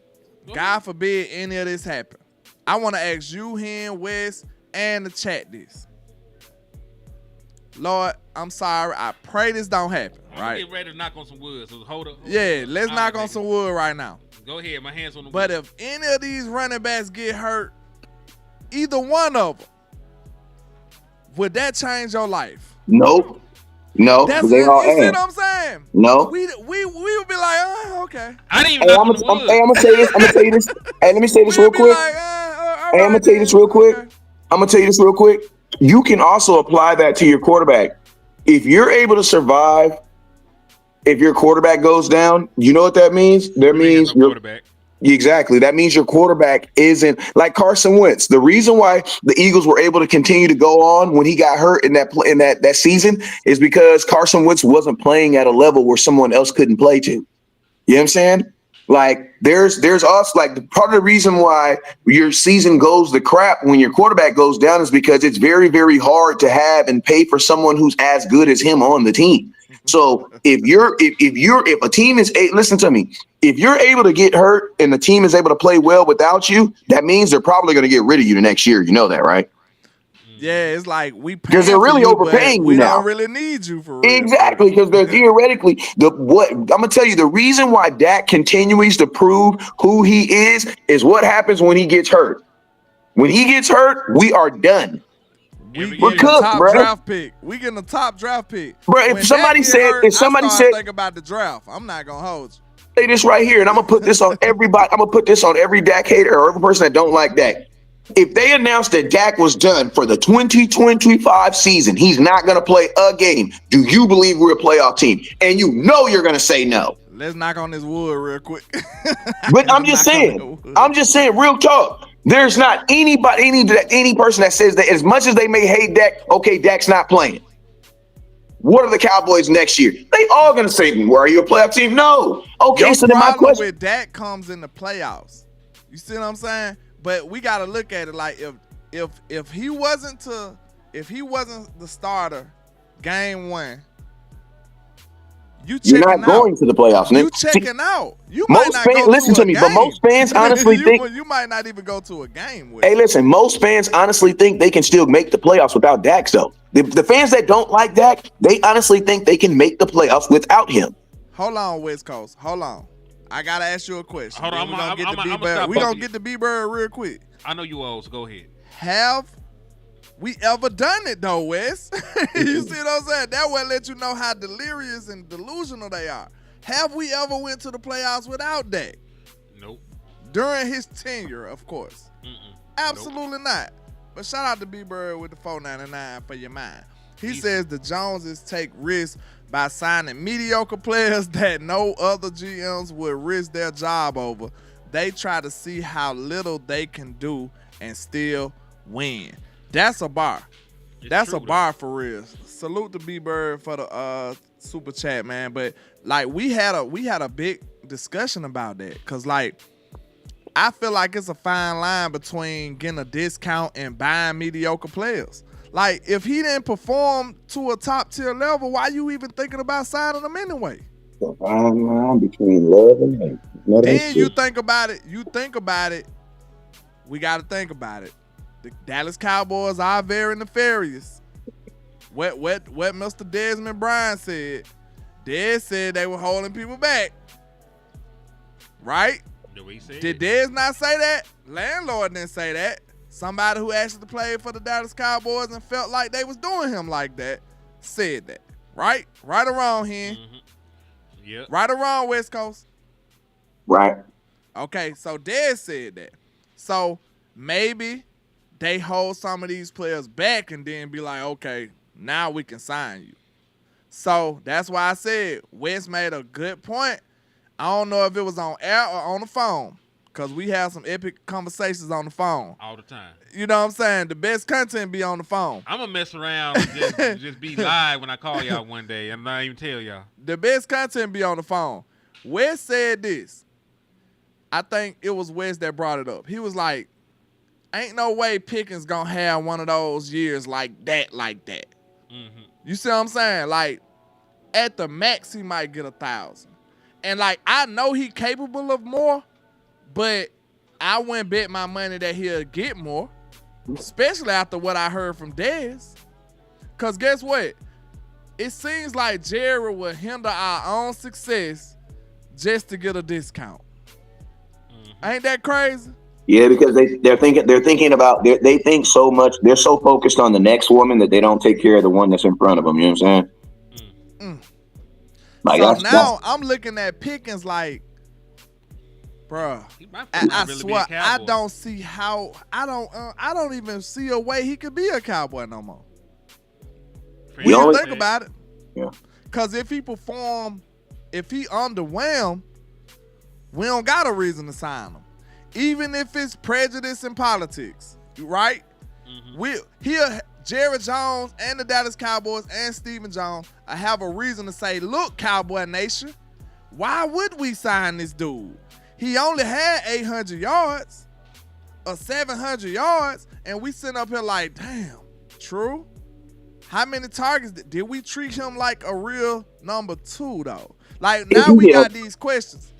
E: God forbid any of this happen. I want to ask you, him, Wes, and the chat this. Lord, I'm sorry. I pray this don't happen, right?
B: Get ready to knock on some wood. So hold up.
E: Yeah, let's knock on some wood right now.
B: Go ahead. My hands on the wood.
E: But if any of these running backs get hurt, either one of them, would that change your life?
G: Nope. No,
E: That's
G: they
E: it.
G: all
E: You see
G: ass.
E: what I'm saying?
G: No.
E: We would be like, okay.
B: I didn't even knock on the wood.
G: I'm gonna tell you this. Hey, let me say this real quick. Hey, I'm gonna tell you this real quick. I'm gonna tell you this real quick. You can also apply that to your quarterback. If you're able to survive, if your quarterback goes down, you know what that means? That means your quarterback. Exactly. That means your quarterback isn't like Carson Wentz. The reason why the Eagles were able to continue to go on when he got hurt in that season is because Carson Wentz wasn't playing at a level where someone else couldn't play to. You know what I'm saying? Like there's us like part of the reason why your season goes to crap when your quarterback goes down is because it's very, very hard to have and pay for someone who's as good as him on the team. So if a team is listen to me, if you're able to get hurt and the team is able to play well without you, that means they're probably going to get rid of you the next year. You know that, right?
E: Yeah, it's like we
G: because they're
E: paying for
G: really
E: you,
G: overpaying
E: but
G: you
E: we
G: now.
E: don't really need you for real.
G: Exactly, because they're theoretically I'm gonna tell you the reason why Dak continues to prove who he is what happens when he gets hurt. When he gets hurt, we are done.
E: We
B: Every
G: We're
B: year.
E: getting a
G: cooked,
E: top
G: bro.
E: draft pick. We getting a top draft pick.
G: Bro, if
E: When
G: somebody
E: that get
G: said,
E: hurt,
G: if somebody
E: I
G: said,
E: start thinking about the draft. I'm not gonna hold you.
G: say this right here, and I'm gonna put this on everybody. I'm gonna put this on every Dak hater or every person that don't like Dak. If they announced that Dak was done for the 2025 season, he's not gonna play a game. Do you believe we're a playoff team? And you know you're gonna say no.
E: Let's knock on this wood real quick.
G: But I'm just
E: Knock on that
G: saying,
E: wood.
G: real talk. There's not anybody, any person that says that as much as they may hate Dak, okay, Dak's not playing. What are the Cowboys next year? They all gonna say, "Well, are you a playoff team?" No. Okay,
E: Your
G: so then my
E: problem
G: question.
E: with that comes in the playoffs. You see what I'm saying? But we gotta look at it like if he wasn't the starter game 1, you
G: You're
E: checking
G: not
E: out.
G: going to the playoffs.
E: You checking out. You might
G: Most
E: not
G: fans,
E: go
G: listen
E: to
G: to
E: a
G: me,
E: game.
G: but most fans honestly think.
E: You might not even go to a game with.
G: Hey, listen, most fans honestly think they can still make the playoffs without Dak. Though the fans that don't like Dak, they honestly think they can make the playoffs without him.
E: Hold on, West Coast. Hold on. I gotta ask you a question.
B: Hold on,
E: We're gonna get the
B: I'ma
E: B-Bird.
B: stop
E: We
B: both
E: gonna
B: of
E: get the B-Bird real quick.
B: I know you old, so go ahead.
E: Have we ever done it though, Wes? You see what I'm saying? That will let you know how delirious and delusional they are. Have we ever went to the playoffs without Dak?
B: Nope.
E: During his tenure, of course.
B: Mm-mm.
E: Absolutely not. But shout out to B-Bird with the $4.99 for your mind. He
B: Easy.
E: says the Joneses take risks by signing mediocre players that no other GMs would risk their job over. They try to see how little they can do and still win. That's a bar. That's a bar for real. Salute to B-Bird for the super chat, man. But like we had a big discussion about that. Cause like I feel like it's a fine line between getting a discount and buying mediocre players. Like, if he didn't perform to a top tier level, why you even thinking about signing him anyway?
G: The fine line between love and hate. No,
E: Then you think about it. We got to think about it. The Dallas Cowboys are very nefarious. What Mr. Desmond Bryan said. Des said they were holding people back. Right? Did Des not say that? Landlord didn't say that. Somebody who actually played for the Dallas Cowboys and felt like they was doing him like that said that. Right? Right or wrong, Hen?
B: Mm-hmm. Yep.
E: Right or wrong, West Coast?
G: Right.
E: Okay, so Des said that. So maybe they hold some of these players back and then be like, okay, now we can sign you. So that's why I said Wes made a good point. I don't know if it was on air or on the phone, because we have some epic conversations on the phone.
B: All the time.
E: You know what I'm saying? The best content be on the phone.
B: I'm going to mess around and just be live when I call y'all one day. I'm not even tell y'all.
E: The best content be on the phone. Wes said this. I think it was Wes that brought it up. He was like, ain't no way Pickens gonna have one of those years like that.
B: Mm-hmm.
E: You see what I'm saying? Like, at the max, he might get 1,000. And, like, I know he capable of more, but I wouldn't bet my money that he'll get more, especially after what I heard from Dez. Because guess what? It seems like Jared will hinder our own success just to get a discount.
B: Mm-hmm.
E: Ain't that crazy?
G: Yeah, because they're thinking about they think so much. They're so focused on the next woman that they don't take care of the one that's in front of them. You know what I'm saying?
E: Mm.
G: Like
E: So now I'm looking at Pickens like, bruh, I
B: really
E: swear
B: be a
E: I
B: Cowboy.
E: don't see how I don't even see a way he could be a Cowboy no more. When you think about it,
G: Yeah.
E: because if he underwhelmed, we don't got a reason to sign him, even if it's prejudice and politics, right?
B: Mm-hmm.
E: Jerry Jones and the Dallas Cowboys and Stephen Jones, I have a reason to say, look, Cowboy Nation, why would we sign this dude? He only had 800 yards or 700 yards, and we sitting up here like, damn, true? How many targets did we treat him like a real number 2, though? Like, now we got these questions.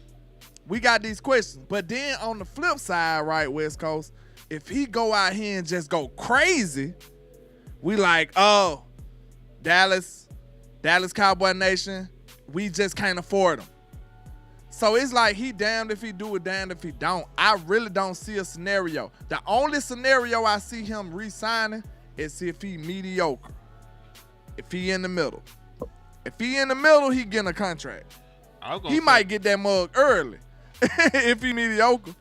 E: But then on the flip side, right, West Coast, if he go out here and just go crazy, we like, oh, Dallas Cowboy Nation, we just can't afford him. So it's like he damned if he do it, damned if he don't. I really don't see a scenario. The only scenario I see him re-signing is if he mediocre. If he in the middle. If he in the middle, he getting a contract. He might get that mug early if he mediocre.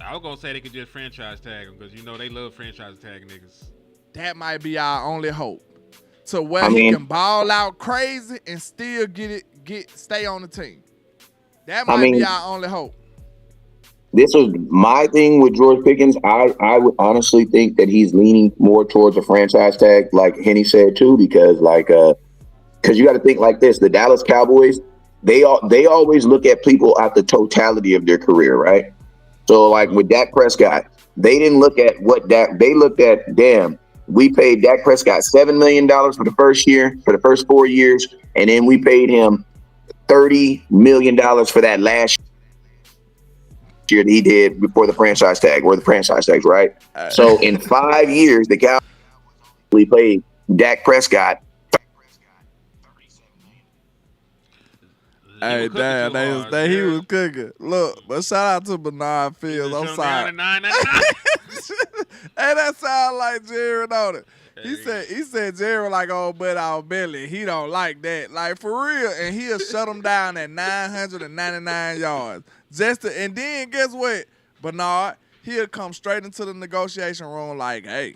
B: I was going to say they could just franchise tag him because, you know, they love franchise tagging niggas.
E: That might be our only hope. To where he can ball out crazy and still stay on the team. That might be our only hope.
G: This is my thing with George Pickens. I would honestly think that he's leaning more towards a franchise tag, like Henny said too, because you got to think like this: the Dallas Cowboys, they always look at people at the totality of their career, right? So like with Dak Prescott, they didn't look at they looked at, damn, we paid Dak Prescott $7 million for the first year, for the first 4 years, and then we paid him $30 million for that last year that he did before the franchise tag, or the franchise tags, right? So in 5 years, the Cowboys paid Dak Prescott.
E: Hey, damn, he was cooking. Look, but shout out to Bernard Fields. I'm sorry. Hey, that sound like Jared on it. He said Jared like old buddy out Billy. He don't like that. Like for real. And he'll shut him down at 999 yards. And then guess what? Bernard, he'll come straight into the negotiation room like, hey,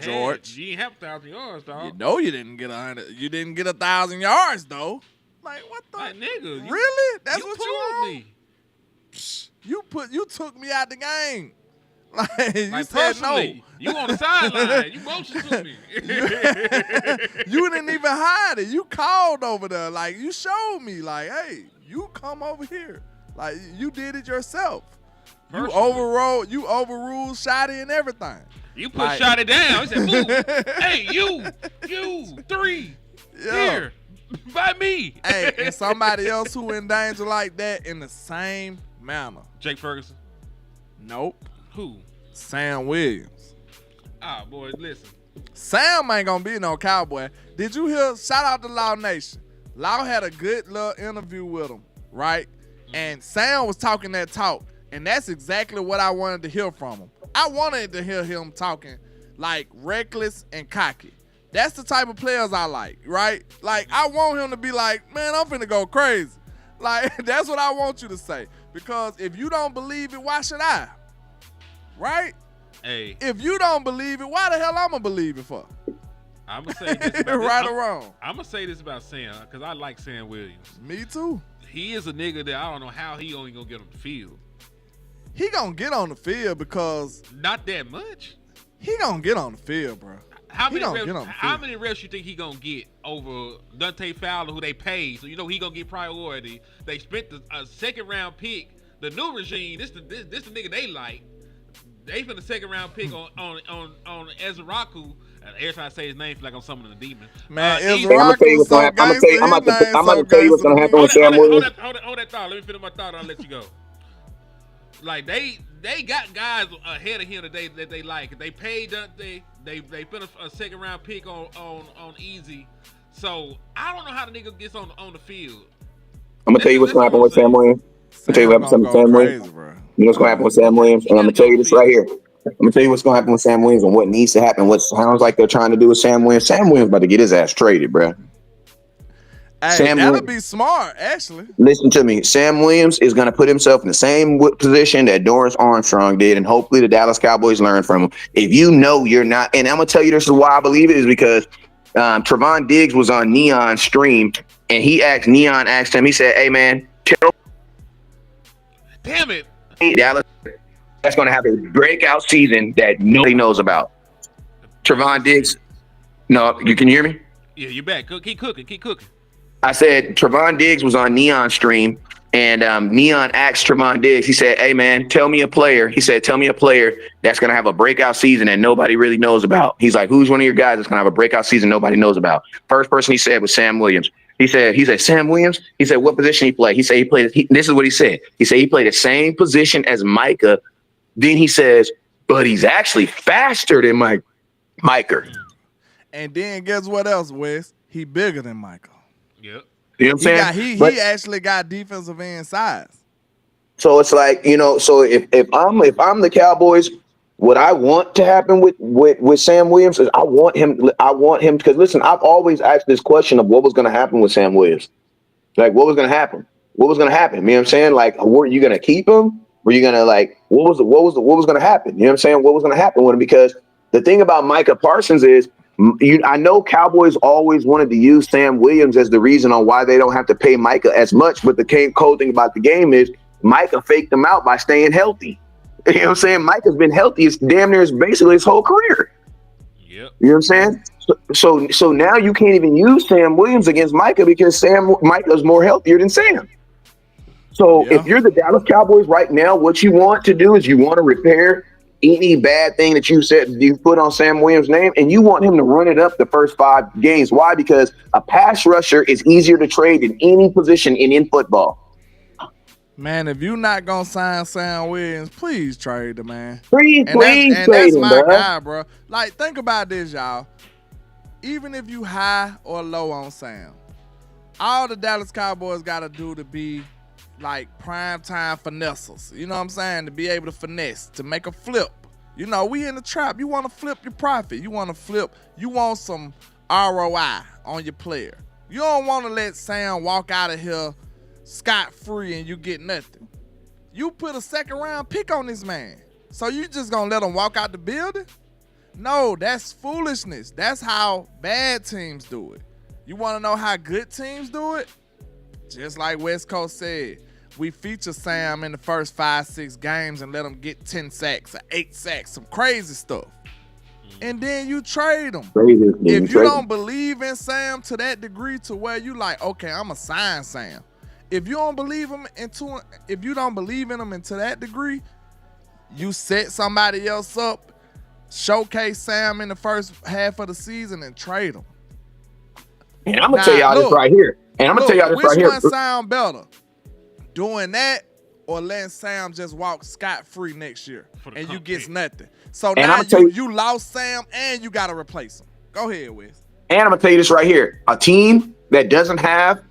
E: George.
B: You ain't have 1,000 yards, dog.
E: You know you didn't get 100. You didn't get 1,000 yards though. Like what the?
B: Like, nigga,
E: really? That's what you
B: told
E: want? You took me out the game. Like you said no.
B: You on the sideline. You motioned to me.
E: You didn't even hide it. You called over there. Like you showed me. Like, hey, you come over here. Like you did it yourself. You overruled Shotty and everything.
B: You put Shotty down. He said, "Move, hey, you 3 here by me."
E: Hey, and somebody else who in danger like that in the same manner.
B: Jake Ferguson.
E: Nope.
B: Who?
E: Sam Williams.
B: Ah, boy, listen.
E: Sam ain't gonna be no Cowboy. Did you hear? Shout out to Law Nation. Law had a good little interview with him, right? And Sam was talking that talk, and that's exactly what I wanted to hear from him. I wanted to hear him talking like reckless and cocky. That's the type of players I like, right? Like I want him to be like, man, I'm finna go crazy. Like that's what I want you to say. Because if you don't believe it, why should I? Right?
B: Hey.
E: If you don't believe it, why the hell I'm gonna believe it for?
B: I'm gonna say this about
E: right or wrong.
B: I'm gonna say this about Sam because I like Sam Williams.
E: Me too.
B: He is a nigga that I don't know how he only gonna get on the field.
E: He gonna get on the field because
B: not that much.
E: He gonna get on the field, bro.
B: How many reps you think he gonna get over Dante Fowler, who they paid? So you know he gonna get priority. They spent a second round pick. The new regime, this the nigga they like. They spent a second round pick on Ezraku. Every time I say his name, I feel like I'm summoning a demon.
E: Man,
G: I'm about to tell you what's gonna happen with Sam Williams.
B: Hold that thought. Let me finish my thought and I'll let you go. Like they got guys ahead of him today that they like. They paid Dante. They put a second round pick on Easy. So I don't know how the nigga gets on the field.
G: I'm gonna tell you what's gonna happen with Sam Williams. I'm gonna tell you what happened with Sam Williams. You know what's gonna happen with Sam Williams, and I'm gonna tell you this right here. I'm gonna tell you what's gonna happen with Sam Williams and what needs to happen. What sounds like they're trying to do with Sam Williams. Sam Williams about to get his ass traded, bro.
E: Hey, that'll be smart, actually.
G: Listen to me. Sam Williams is going to put himself in the same position that Dorrance Armstrong did, and hopefully the Dallas Cowboys learn from him. If you know you're not, and I'm going to tell you this is why I believe it, is because Trevon Diggs was on Neon's stream, and Neon asked him, he said, hey, man,
B: damn it.
G: Dallas, that's going to have a breakout season that nobody knows about. Trevon Diggs, no, you can hear me?
B: Yeah, you're back. Keep cooking.
G: I said Trevon Diggs was on Neon's stream, and Neon asked Trevon Diggs, he said, hey, man, tell me a player. He said, tell me a player that's going to have a breakout season that nobody really knows about. He's like, who's one of your guys that's going to have a breakout season nobody knows about? First person he said was Sam Williams. He said, Sam Williams? He said, what position he played? He said, this is what he said. He said he played the same position as Micah. Then he says, but he's actually faster than Mike. Micah.
E: And then guess what else, Wes? He bigger than Michael.
B: Yep.
G: You know what I'm saying?
E: He actually got defensive end size.
G: So it's like, so if I'm the Cowboys, what I want to happen with Sam Williams is I want him because listen, I've always asked this question of what was going to happen with Sam Williams. Like, what was going to happen? What was going to happen? You know what I'm saying? Like, were you going to keep him? Were you going to what was going to happen? You know what I'm saying? What was going to happen with him? Because the thing about Micah Parsons is, I know Cowboys always wanted to use Sam Williams as the reason on why they don't have to pay Micah as much. But the cold thing about the game is Micah faked them out by staying healthy. You know what I'm saying? Micah's been healthy. It's damn near basically his whole career.
B: Yep.
G: You know what I'm saying? So now you can't even use Sam Williams against Micah because Micah's more healthier than Sam. So if you're the Dallas Cowboys right now, what you want to do is you want to repair any bad thing that you put on Sam Williams' name, and you want him to run it up the first 5 games. Why? Because a pass rusher is easier to trade in any position in football.
E: Man, if you're not gonna sign Sam Williams, please trade him, man.
G: Please trade
E: that's
G: him,
E: my
G: bro.
E: guy, bro. Like, think about this, y'all. Even if you high or low on Sam, all the Dallas Cowboys gotta do to be like primetime finessers. You know what I'm saying? To be able to finesse, to make a flip. You know, we in the trap. You want to flip your profit. You want to flip. You want some ROI on your player. You don't want to let Sam walk out of here scot-free and you get nothing. You put a second round pick on this man. So you just gonna let him walk out the building? No, that's foolishness. That's how bad teams do it. You want to know how good teams do it? Just like West Coast said, we feature Sam in the first 5-6 games and let him get 10 sacks or 8 sacks, some crazy stuff. And then you trade him. If you don't believe in Sam to that degree to where you like, okay, I'm going to sign Sam. If you don't believe in him into that degree, you set somebody else up, showcase Sam in the first half of the season and trade him.
G: And I'm going to tell y'all this right here.
E: Which one sound better? Doing that or letting Sam just walk scot-free next year and you get nothing? So now you lost Sam and you got to replace him. Go ahead, Wes.
G: And I'm going to tell you this right here. A team that doesn't have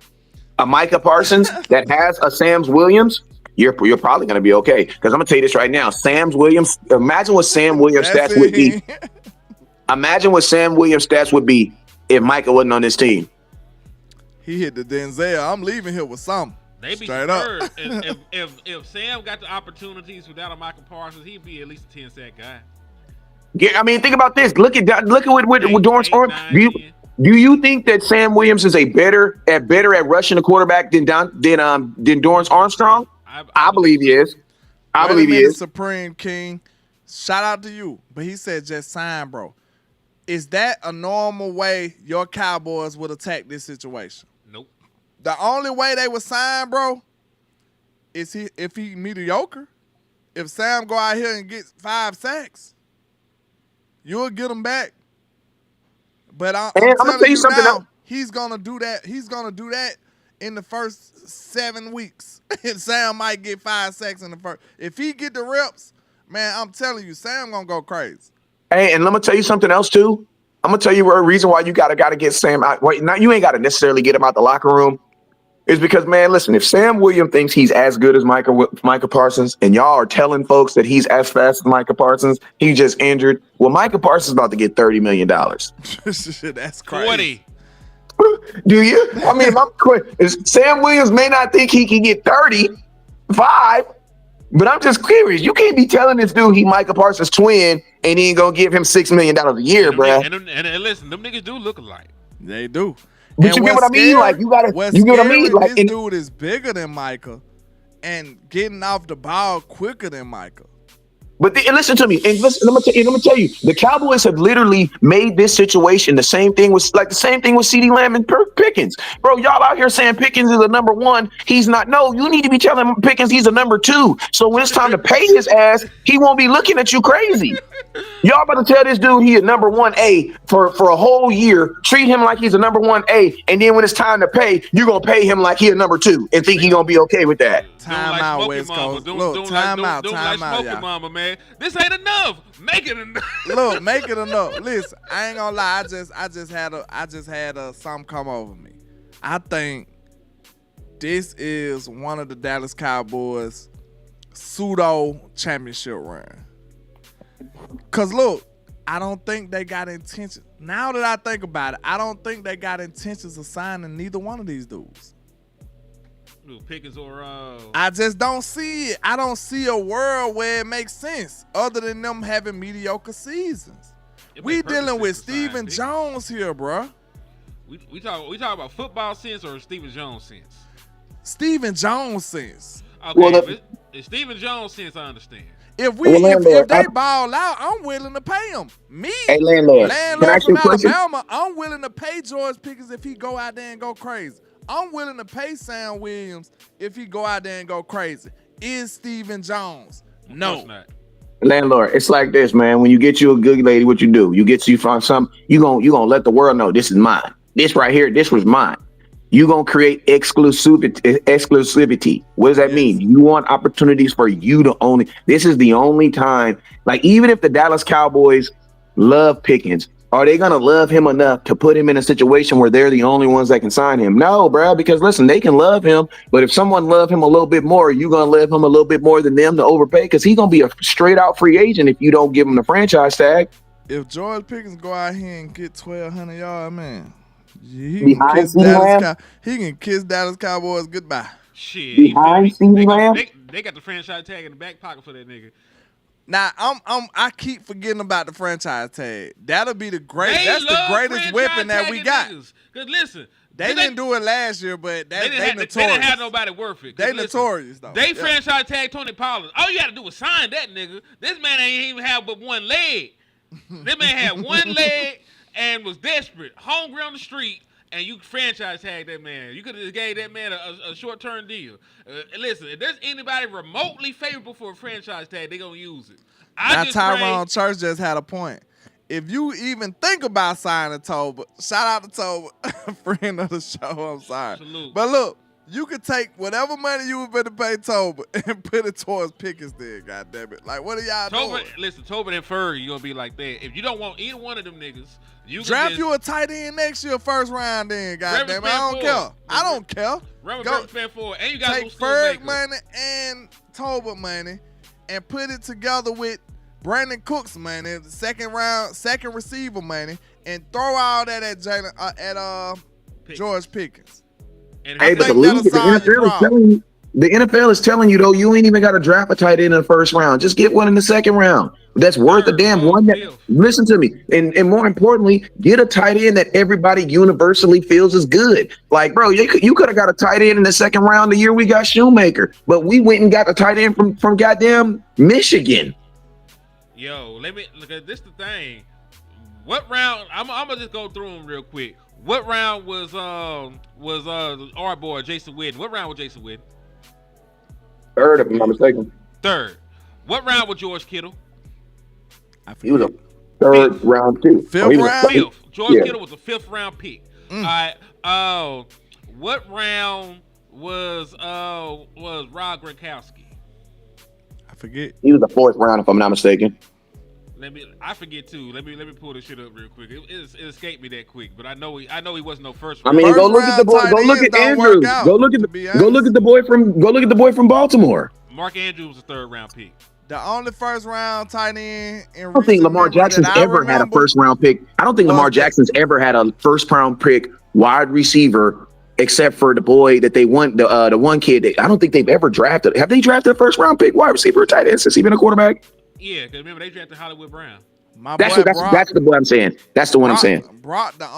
G: a Micah Parsons, that has a Sam Williams, you're probably going to be okay. Because I'm going to tell you this right now. Imagine what Sam Williams stats would be. Imagine what Sam Williams stats would be if Micah wasn't on this team.
E: He hit the Denzel. I'm leaving here with something.
B: They be
E: straight up.
B: if Sam got the opportunities without a Michael Parsons, he'd be at least a 10-sack guy.
G: Yeah, I mean, think about this. Look at what Dorrance Arm. Do you think that Sam Williams is better at rushing the quarterback than Dorrance Armstrong? I believe he is. I believe he is.
E: Supreme King, shout out to you. But he said just sign, bro. Is that a normal way your Cowboys would attack this situation?
B: Nope.
E: The only way they would sign, bro, is if he mediocre. If Sam go out here and get 5 sacks, you'll get him back. But I'm gonna tell you something else. He's gonna do that. He's gonna do that in the first 7 weeks. And Sam might get 5 sacks in the first. If he get the reps, man, I'm telling you, Sam gonna go crazy.
G: Hey, and let me tell you something else too. I'm gonna tell you a reason why you gotta get Sam out. Wait, now you ain't gotta necessarily get him out the locker room. Is because, man, listen, if Sam Williams thinks he's as good as Micah Parsons, and y'all are telling folks that he's as fast as Micah Parsons, he just injured. Well, Micah Parsons is about to get $30 million.
E: That's crazy.
B: 40.
G: Do you? I mean, Sam Williams may not think he can get 35, but I'm just curious. You can't be telling this dude he Micah Parsons' twin and he ain't gonna give him $6 million a year, bro.
B: And listen, them niggas do look alike.
E: They do.
G: But you get what I mean? Like, you get what I mean? Like,
E: this dude is bigger than Micah and getting off the ball quicker than Micah.
G: But listen to me, and let me tell you, the Cowboys have literally made this situation the same thing with CeeDee Lamb and Pickens. Bro, y'all out here saying Pickens is a number 1. He's not. No, you need to be telling Pickens he's a number 2. So when it's time to pay his ass, he won't be looking at you crazy. Y'all about to tell this dude he a number 1A for a whole year, treat him like he's a number 1A, and then when it's time to pay, you're gonna pay him like he a number 2 and think he gonna be okay with that.
E: Time out, West Coast. Look, time out,
B: Smoking Mama, man. This ain't enough. Make it enough.
E: Look, make it enough. Listen, I ain't gonna lie. I just had something come over me. I think this is one of the Dallas Cowboys pseudo championship run. Cause look, I don't think they got intention. Now that I think about it, I don't think they got intentions of signing neither one of these dudes.
B: Pickens or
E: I just don't see it. I don't see a world where it makes sense other than them having mediocre seasons. We dealing with Stephen Jones here, bruh.
B: We talk about football sense or Stephen Jones sense?
E: Stephen Jones sense.
B: Okay,
G: Well,
B: if Stephen Jones sense, I understand.
E: If
G: landlord,
E: they ball out, I'm willing to pay them. Me,
G: Hey, landlord, can I
E: landlord
G: ask you
E: from
G: a question?
E: Alabama, I'm willing to pay George Pickens if he go out there and go crazy. I'm willing to pay Sam Williams if he go out there and go crazy. Is Stephen Jones?
B: Of
E: No.
B: course not.
G: Landlord, it's like this, man. When you get you a good lady, what you do? You get you from some. You gonna let the world know this is mine. This right here, this was mine. You gonna create exclusivity. What does that mean? You want opportunities for you to own it. This is the only time. Like, even if the Dallas Cowboys love Pickens, are they gonna love him enough to put him in a situation where they're the only ones that can sign him? No, bro. Because listen, they can love him, but if someone love him a little bit more, you gonna love him a little bit more than them to overpay? Because he's gonna be a straight out free agent if you don't give him the franchise tag.
E: If George Pickens go out here and get 1,200 yards, man, he can kiss Dallas Cowboys goodbye.
B: Shit.
G: Behind CeeDee Lamb?
B: They got the franchise tag in the back pocket for that nigga.
E: Now I keep forgetting about the franchise tag. That'll be the greatest.
B: They
E: That's the
B: love
E: greatest weapon that we got.
B: Niggas. Cause listen,
E: They didn't do it last year, but they notorious.
B: They didn't have nobody worth it.
E: They
B: Listen,
E: notorious though.
B: They franchise tag Tony Pollard. All you got to do is sign that nigga. This man ain't even have but one leg. This man had one leg and was desperate, hungry on the street. And you franchise tag that man. You could have gave that man a short-term deal. Listen, if there's anybody remotely favorable for a franchise tag, they gonna use it.
E: Now Tyrone Church just had a point. If you even think about signing Toba, shout out to Toba, friend of the show. I'm sorry,
B: Salute.
E: But look, you could take whatever money you were going to pay Toba and put it towards Pickens. Then, goddamn it, like what are y'all doing?
B: Listen, Toba and Furry, you gonna be like that. If you don't want either one of them niggas, you
E: draft
B: just
E: you a tight end next year, first round. Then, goddamn it, I don't care. I don't care.
B: Go fan forward, and you got
E: take Ferg money and Toba money and put it together with Brandon Cooks money, second receiver money, and throw all that at George Pickens.
G: Hey, but the NFL is telling you though, you ain't even got to draft a tight end in the first round. Just get one in the second round. That's worth a damn one. Listen to me, and more importantly, get a tight end that everybody universally feels is good. Like, bro, you could have got a tight end in the second round the year we got Shoemaker, but we went and got a tight end from goddamn Michigan.
B: Yo, let me look at this. The thing, what round? I'm gonna just go through them real quick. What round was our boy Jason Witten? What round was Jason Witten?
G: Third, if I'm not mistaken.
B: Third. What round was George Kittle?
G: He was a third round too.
E: Fifth round.
B: Fifth. George Kittle was a 5th round pick. All right. What round was Rob Gronkowski?
E: I forget.
G: He was the 4th round, if I'm not mistaken.
B: I forget too. Let me pull this shit up real quick. It escaped me that quick, but I know he was no first round.
G: I mean, go look at the boy. Go look at Andrews. Go look at the boy from Baltimore.
B: Mark Andrews was a 3rd round pick.
E: The only first round tight end in
G: I don't think Lamar Jackson's ever had a first round pick. I don't think Lamar Jackson's ever had a first round pick wide receiver, except for the boy that they want, the one kid. I don't think they've ever drafted. Have they drafted a first round pick wide receiver or tight end since he's been a quarterback?
B: Yeah, because remember they drafted Hollywood Brown.
G: That's the boy I'm saying. That's the one I'm saying.
E: Brock, the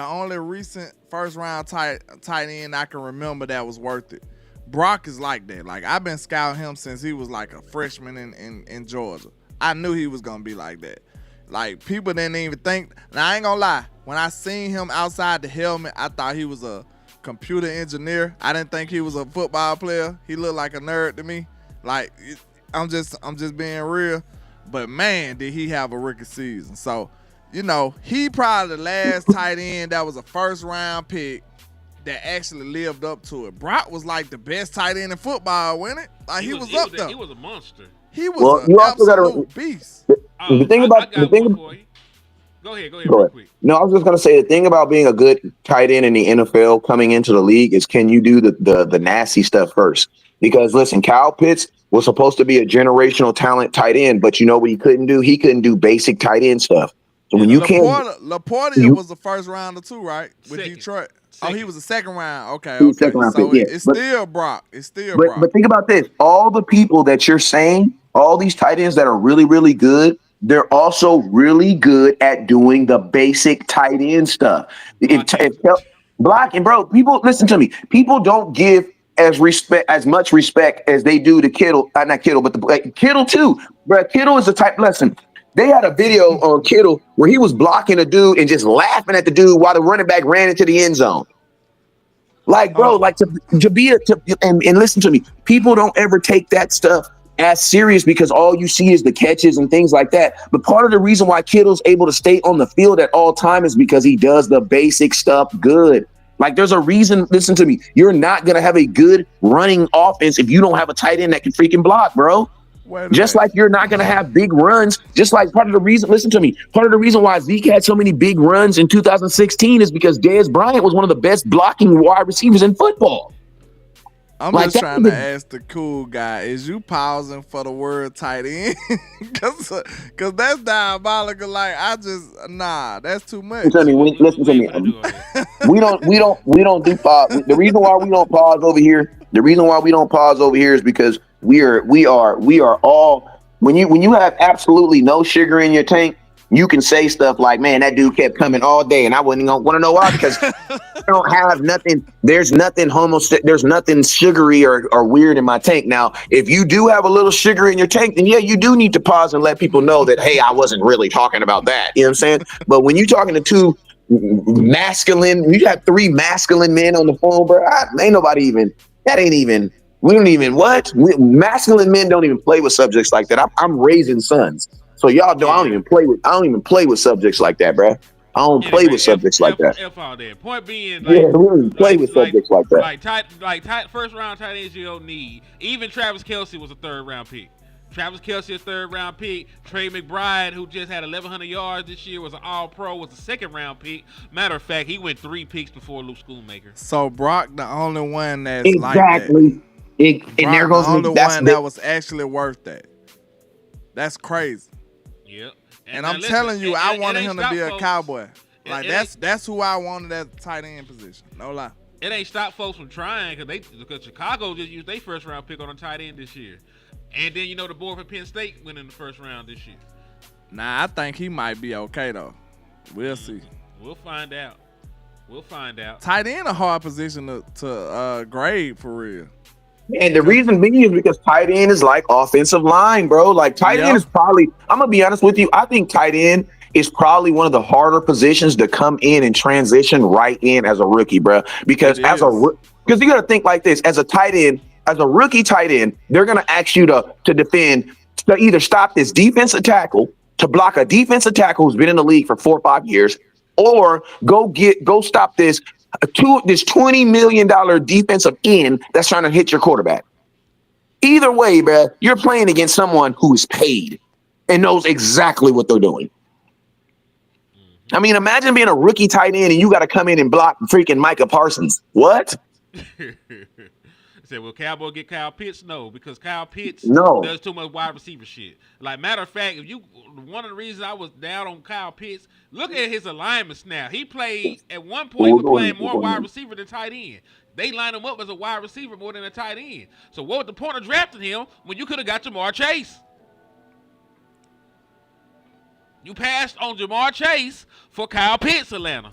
E: only recent first round tight end I can remember that was worth it. Brock is like that. Like, I've been scouting him since he was like a freshman in Georgia. I knew he was gonna be like that. Like, people didn't even think. Now, I ain't gonna lie. When I seen him outside the helmet, I thought he was a computer engineer. I didn't think he was a football player. He looked like a nerd to me. Like, I'm just being real. but man, did he have a rookie season. So, you know, he probably the last tight end that was a first-round pick that actually lived up to it. Brock was like the best tight end in football, wasn't it? Like he was up there.
B: He was a monster.
E: He was an absolute beast.
G: The thing about the thing.
B: Go ahead, real quick.
G: No, I was just gonna say the thing about being a good tight end in the NFL coming into the league is can you do the nasty stuff first? Because listen, Kyle Pitts was supposed to be a generational talent tight end, but you know what he couldn't do? He couldn't do basic tight end stuff. So when you
E: LaPorta was the first rounder too, right? With Detroit. Oh, he was a second round. Okay.
G: Second round
E: so
G: pick,
E: it's still Brock.
G: But think about this. All the people that you're saying, all these tight ends that are really, really good, they're also really good at doing the basic tight end stuff. Blocking, bro. People, listen to me. People don't give as much respect as they do to Kittle. Not Kittle, but Kittle too. Bro, Kittle is the type. Listen, they had a video on Kittle where he was blocking a dude and just laughing at the dude while the running back ran into the end zone. Like, bro, and listen to me. People don't ever take that stuff as serious because all you see is the catches and things like that. But part of the reason why Kittle's able to stay on the field at all time is because he does the basic stuff good. Like there's a reason, listen to me, you're not going to have a good running offense if you don't have a tight end that can freaking block, bro. Just like you're not going to have big runs, just like part of the reason, listen to me, part of the reason why Zeke had so many big runs in 2016 is because Dez Bryant was one of the best blocking wide receivers in football.
E: I'm like, just trying to ask the cool guy, is you pausing for the word tight end? Cause that's diabolical. Like that's too much.
G: Listen to me. We don't do pause. The reason why we don't pause over here is because we are all when you have absolutely no sugar in your tank, you can say stuff like, man, that dude kept coming all day, and I wouldn't want to know why, because I don't have nothing. There's nothing there's nothing sugary or weird in my tank. Now, if you do have a little sugar in your tank, then yeah, you do need to pause and let people know that, hey, I wasn't really talking about that. You know what I'm saying? But when you're talking to two masculine, you have three masculine men on the phone, bro. Masculine men don't even play with subjects like that. I'm raising sons. So y'all know I don't even play with subjects like that, bro. I don't play with subjects like that.
B: F all that. Point being,
G: we don't play with subjects like that.
B: First round tight ends you don't need. Even Travis Kelce was a third round pick. Travis Kelce, a third round pick. Trey McBride, who just had 1,100 yards this year, was an all pro, was a second round pick. Matter of fact, he went 3 picks before Luke Schoonmaker.
E: So Brock, the only one that's
G: exactly.
E: Like that. And there goes the only one that was actually worth that. That's crazy.
B: Yep.
E: And I'm telling you, I wanted him to be a Cowboy. Like that's who I wanted at the tight end position. No lie.
B: It ain't stopped folks from trying because Chicago just used their first round pick on a tight end this year. And then the boy from Penn State went in the first round this year.
E: Nah, I think he might be okay though. We'll see.
B: We'll find out.
E: Tight end a hard position to grade for real.
G: And the reason being is because tight end is like offensive line, bro. Like tight end is probably, I'm going to be honest with you, I think tight end is probably one of the harder positions to come in and transition right in as a rookie, bro. Because you got to think like this, as a tight end, as a rookie tight end, they're going to ask you to defend, to either stop this defensive tackle, to block a defensive tackle who's been in the league for 4 or 5 years, or go stop this $20 million defensive end that's trying to hit your quarterback. Either way, bro, you're playing against someone who is paid and knows exactly what they're doing. I mean, imagine being a rookie tight end and you got to come in and block freaking Micah Parsons. What?
B: Will Cowboy get Kyle Pitts? No, because Kyle Pitts does too much wide receiver shit. Like, matter of fact, one of the reasons I was down on Kyle Pitts, look at his alignments now. He played at one point, he was playing more wide receiver than tight end. They line him up as a wide receiver more than a tight end. So what was the point of drafting him when you could have got Jamar Chase? You passed on Jamar Chase for Kyle Pitts, Atlanta.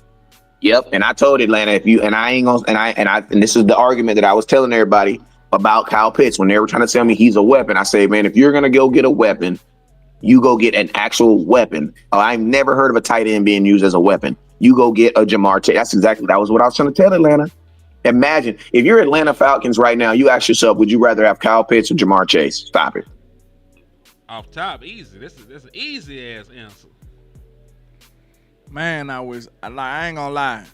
G: Yep, and I told Atlanta and this is the argument that I was telling everybody about Kyle Pitts when they were trying to tell me he's a weapon. I say, man, if you're gonna go get a weapon, you go get an actual weapon. I've never heard of a tight end being used as a weapon. You go get a Jamar Chase. That was what I was trying to tell Atlanta. Imagine if you're Atlanta Falcons right now, you ask yourself, would you rather have Kyle Pitts or Jamar Chase? Stop it.
B: Off top, easy. That's an easy ass answer.
E: Man, I ain't gonna lie.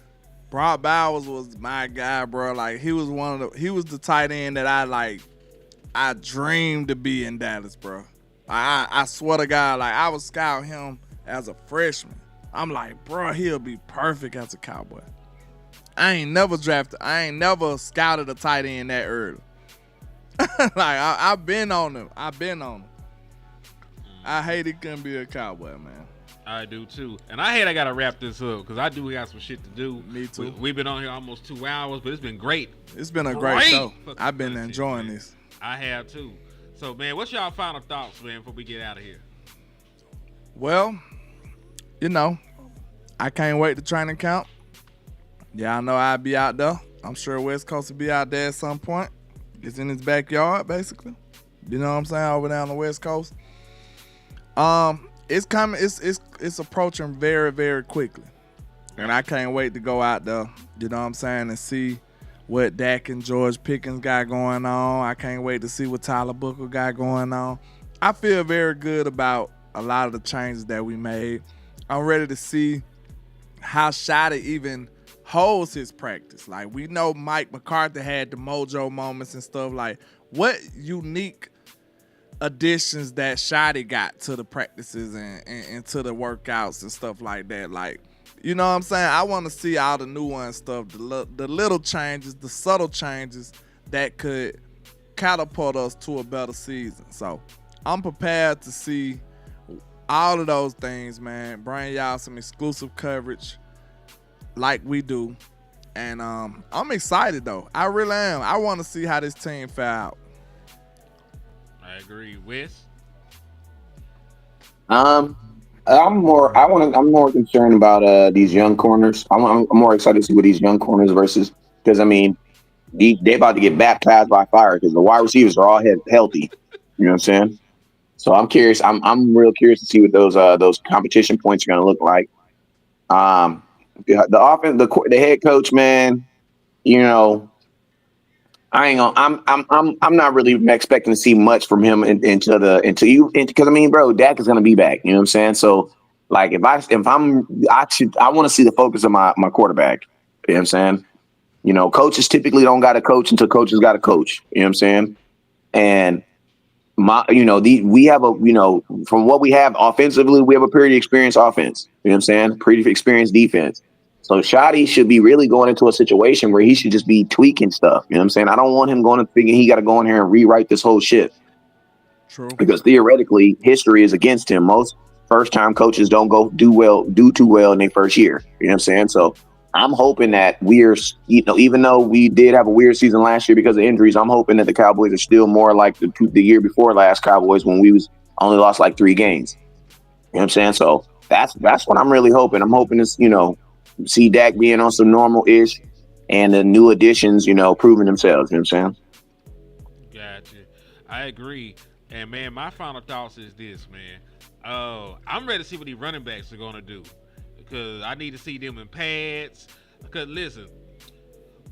E: Brock Bowers was my guy, bro. Like he was the tight end that I dreamed to be in Dallas, bro. I swear to God, like I would scout him as a freshman. I'm like, bro, he'll be perfect as a Cowboy. I ain't never scouted a tight end that early. Like I've been on him. I hate he couldn't be a Cowboy, man.
B: I do too. And I gotta wrap this up because I do got some shit to do.
E: Me too.
B: We've been on here almost 2 hours, but it's been great.
E: It's been a great show. I've been enjoying this.
B: I have too. So, man, what's y'all final thoughts, man, before we get out of here?
E: Well, I can't wait to training camp. Yeah, I know I'll be out there. I'm sure West Coast will be out there at some point. It's in his backyard, basically. You know what I'm saying? Over there on the West Coast. It's coming. It's approaching very, very quickly, and I can't wait to go out there. You know what I'm saying, and see what Dak and George Pickens got going on. I can't wait to see what Tyler Booker got going on. I feel very good about a lot of the changes that we made. I'm ready to see how Shotty even holds his practice. Like, we know Mike McCarthy had the mojo moments and stuff. Like, what unique additions that Shotty got to the practices and to the workouts and stuff like that. Like, you know what I'm saying? I want to see all the nuance stuff, the little changes, the subtle changes that could catapult us to a better season. So I'm prepared to see all of those things, man. Bring y'all some exclusive coverage like we do. And I'm excited, though. I really am. I want to see how this team fare out.
B: I agree. Wes?
G: I'm more concerned about these young corners. I'm more excited to see what these young corners versus, because I mean, they about to get baptized by fire because the wide receivers are all healthy. You know what I'm saying? So I'm curious. I'm real curious to see what those competition points are going to look like. The offense, the head coach, man. You know, I'm not really expecting to see much from him because I mean, bro, Dak is gonna be back. You know what I'm saying? So, like, I want to see the focus of my quarterback. You know what I'm saying? You know, coaches typically don't got a coach until coaches got a coach. You know what I'm saying? And we have from what we have offensively, we have a pretty experienced offense. You know what I'm saying? Pretty experienced defense. So Shotty should be really going into a situation where he should just be tweaking stuff. You know what I'm saying? I don't want him going to thinking he got to go in here and rewrite this whole shit.
E: True.
G: Because theoretically, history is against him. Most first-time coaches don't do too well in their first year. You know what I'm saying? So I'm hoping that even though we did have a weird season last year because of injuries, I'm hoping that the Cowboys are still more like the year before last Cowboys when we only lost like 3 games. You know what I'm saying? So that's what I'm really hoping. I'm hoping it's, see Dak being on some normal-ish and the new additions, proving themselves. You know what I'm saying?
B: Gotcha. I agree. And, man, my final thoughts is this, man. I'm ready to see what these running backs are going to do because I need to see them in pads. Because, listen,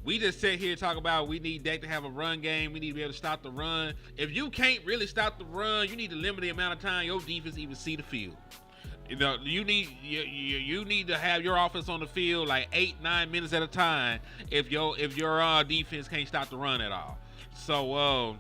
B: we just sit here and talk about we need Dak to have a run game. We need to be able to stop the run. If you can't really stop the run, you need to limit the amount of time your defense even see the field. You need to have your offense on the field like 8-9 minutes at a time if your defense can't stop the run at all. So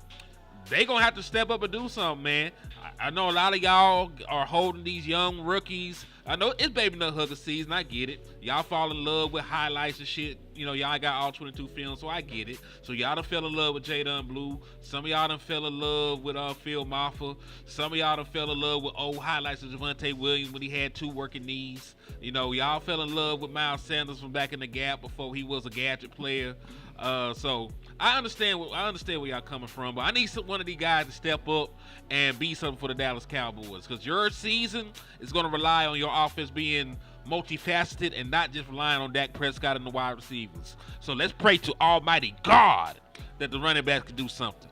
B: they gonna have to step up and do something, man. I know a lot of y'all are holding these young rookies. I know it's baby nut hugger season. I get it. Y'all fall in love with highlights and shit. Y'all got all 22 films, so I get it. So y'all done fell in love with Jadon Blue. Some of y'all done fell in love with Phil Maffa. Some of y'all done fell in love with old highlights of Javonte Williams when he had 2 working knees. Y'all fell in love with Miles Sanders from back in the Gap before he was a gadget player. So I understand where y'all coming from, but I need one of these guys to step up and be something for the Dallas Cowboys because your season is going to rely on your offense being multifaceted and not just relying on Dak Prescott and the wide receivers. So let's pray to Almighty God that the running backs can do something.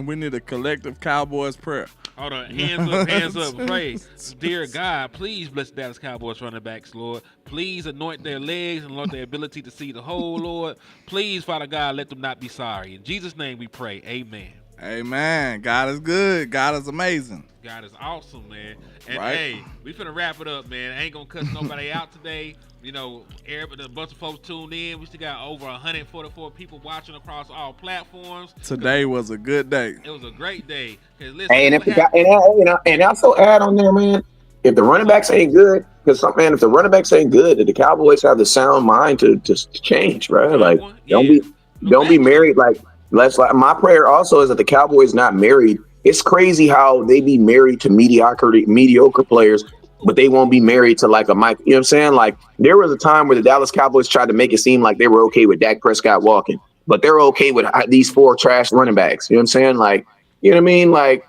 E: We need a collective Cowboys prayer.
B: Hold on. Hands up. Pray. Dear God, please bless the Dallas Cowboys running backs, Lord. Please anoint their legs and anoint their ability to see the whole, Lord. Please, Father God, let them not be sorry. In Jesus' name we pray. Amen.
E: Hey man, God is good. God is amazing.
B: God is awesome, man. And
E: Right.
B: hey, we finna wrap it up, man. I ain't gonna cuss nobody out today. You know, a bunch of folks tuned in. We still got over 144 people watching across all platforms.
E: Today was a good day.
B: It was a great day. Cause listen,
G: Hey, and
B: this
G: if
B: what happened.
G: and also add on there, man, if the running backs ain't good, because if the running backs ain't good, the Cowboys have the sound mind to change, right? Like, don't be married. Like, my prayer also is that the Cowboys not married. It's crazy how they be married to mediocre players, but they won't be married to like a Mike. You know what I'm saying? Like, there was a time where the Dallas Cowboys tried to make it seem like they were okay with Dak Prescott walking, but they're okay with these 4 trash running backs. You know what I'm saying? Like, you know what I mean? Like,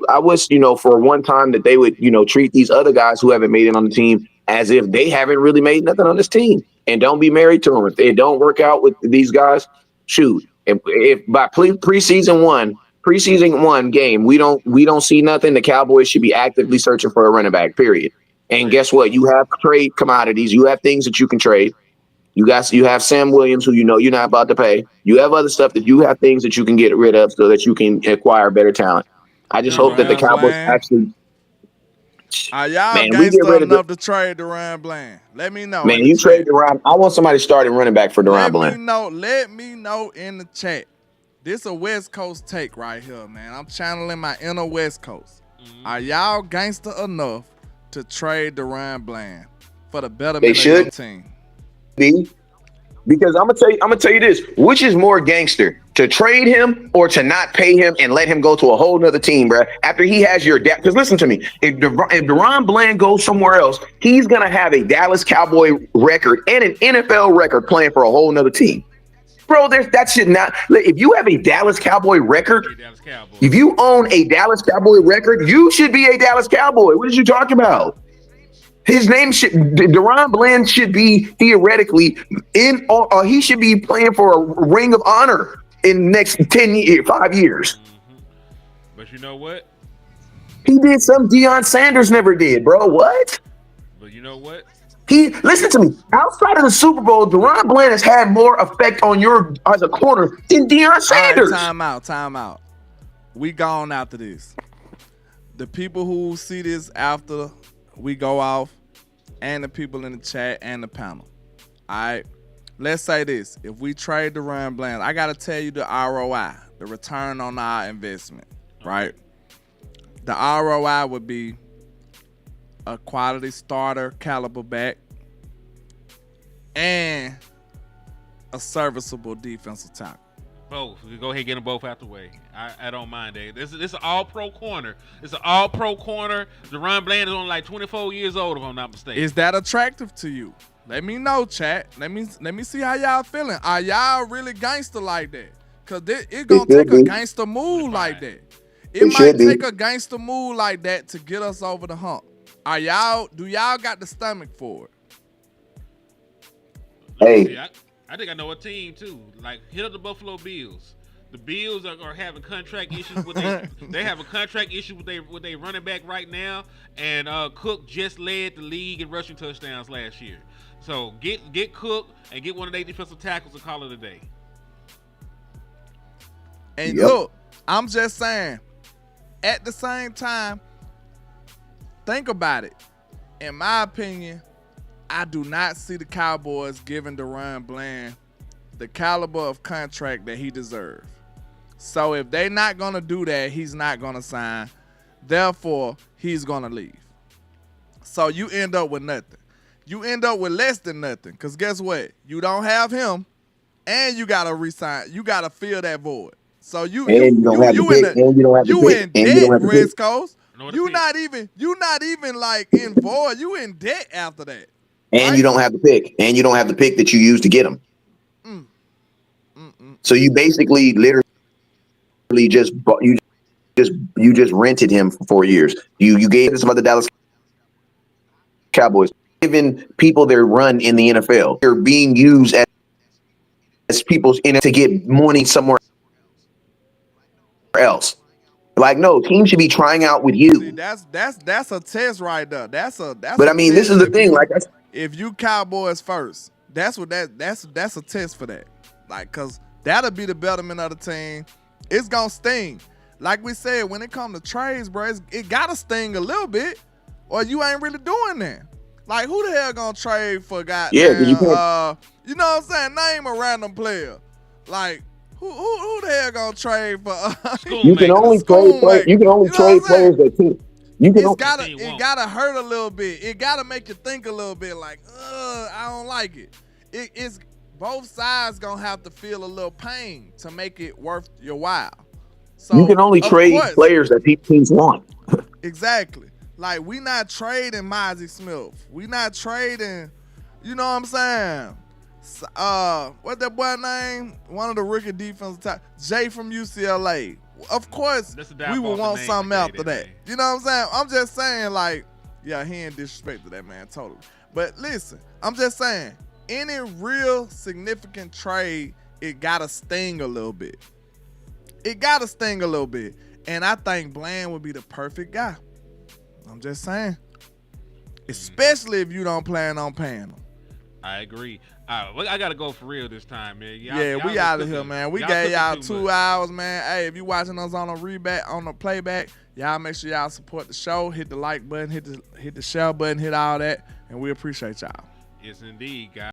G: I wish, for one time that they would, treat these other guys who haven't made it on the team as if they haven't really made nothing on this team, and don't be married to them. If they don't work out with these guys, shoot. If by preseason one game, we don't see nothing, the Cowboys should be actively searching for a running back, period. And guess what? You have trade commodities. You have things that you can trade. You have Sam Williams, who you're not about to pay. You have other stuff that you have things that you can get rid of so that you can acquire better talent. I just hope that the Cowboys actually.
E: Are y'all
G: Man,
E: gangster enough to trade DeRon Bland? Let me know.
G: Man, you trade DeRon. I want somebody starting running back for DeRon Bland.
E: Let me know in the chat. This a West Coast take right here, man. I'm channeling my inner West Coast. Are y'all gangster enough to trade DeRon Bland for the betterment of your team?
G: Because I'm gonna tell you this, which is more gangster, to trade him or to not pay him and let him go to a whole nother team, bro, after he has your depth. Because listen to me, if DeRon Bland goes somewhere else, he's gonna have a Dallas Cowboy record and an NFL record playing for a whole nother team. Bro, that should not. If you have a Dallas Cowboy record, if you own a Dallas Cowboy record, you should be a Dallas Cowboy. What did you talk about? His name DeRon Bland should be theoretically he should be playing for a ring of honor in the next 5 years.
B: But you know what?
G: He did something Deion Sanders never did, bro. What?
B: But you know what?
G: Listen to me. Outside of the Super Bowl, DeRon Bland has had more effect on as a corner than Deion Sanders.
E: All right, time out. We gone after this. The people who see this after we go off, and the people in the chat and the panel. All right, let's say this. If we trade DeRon Bland, I got to tell you the ROI, the return on our investment, right? The ROI would be a quality starter caliber back and a serviceable defensive tackle.
B: Both. We go ahead and get them both out the way. I don't mind that. This is an all-pro corner. It's an all-pro corner. DeRon Bland is only like 24 years old, if I'm not mistaken.
E: Is that attractive to you? Let me know, chat. Let me see how y'all feeling. Are y'all really gangster like that? Because it gonna take a gangster move like that. It might take a gangster move like that to get us over the hump. Do y'all got the stomach for it?
G: Hey.
B: I think I know a team too. Like, hit up the Buffalo Bills. The Bills are having contract issues with they have a contract issue with their running back right now, and Cook just led the league in rushing touchdowns last year. So get Cook and get one of their defensive tackles and call it a day.
E: And look, I'm just saying, at the same time, think about it. In my opinion, I do not see the Cowboys giving DeRon Bland the caliber of contract that he deserves. So if they're not going to do that, he's not going to sign. Therefore, he's going to leave. So you end up with nothing. You end up with less than nothing. Because guess what? You don't have him, and you got to resign. You got to fill that void. So you in debt, West Coast. You not even like in void. You in debt after that.
G: And right? You don't have the pick. And you don't have the pick that you used to get him. So you basically literally just rented him for 4 years. You gave some other Dallas Cowboys, giving people their run in the NFL. They're being used as people's to get money somewhere else. Like, no, teams should be trying out with you.
E: See, that's a test right there.
G: But I mean, this is the thing. Like,
E: if you Cowboys first, that's a test for that. Like, cause that'll be the betterment of the team. It's gonna sting. like we said, when it comes to trades, bro, it gotta sting a little bit, or you ain't really doing that. Like, who the hell gonna trade for goddamn?
G: Yeah, 'cause you can't.
E: You know what I'm saying? Name a random player. Like, who the hell gonna trade for?
G: You can only trade. You can only trade players that team. You can.
E: It gotta hurt a little bit. It gotta make you think a little bit. Like, I don't like it. It's both sides gonna have to feel a little pain to make it worth your while. So
G: you can only trade players that teams want.
E: Exactly. Like, we not trading Mozzie Smith. We not trading, you know what I'm saying? What that boy name? One of the rookie defensive top, Jay from UCLA. Of course, we would want something after that. You know what I'm saying? I'm just saying, like, yeah, he ain't disrespect to that man, totally. But listen, I'm just saying, any real significant trade, it gotta sting a little bit. It gotta sting a little bit. And I think Bland would be the perfect guy. I'm just saying. Especially if you don't plan on paying them.
B: I agree. I gotta go for real this time, man.
E: Y'all we out of here, man. We gave y'all 2 hours, man. Hey, if you watching us on the playback, y'all make sure y'all support the show. Hit the like button, hit the share button, hit all that, and we appreciate y'all.
B: Yes, indeed, guys.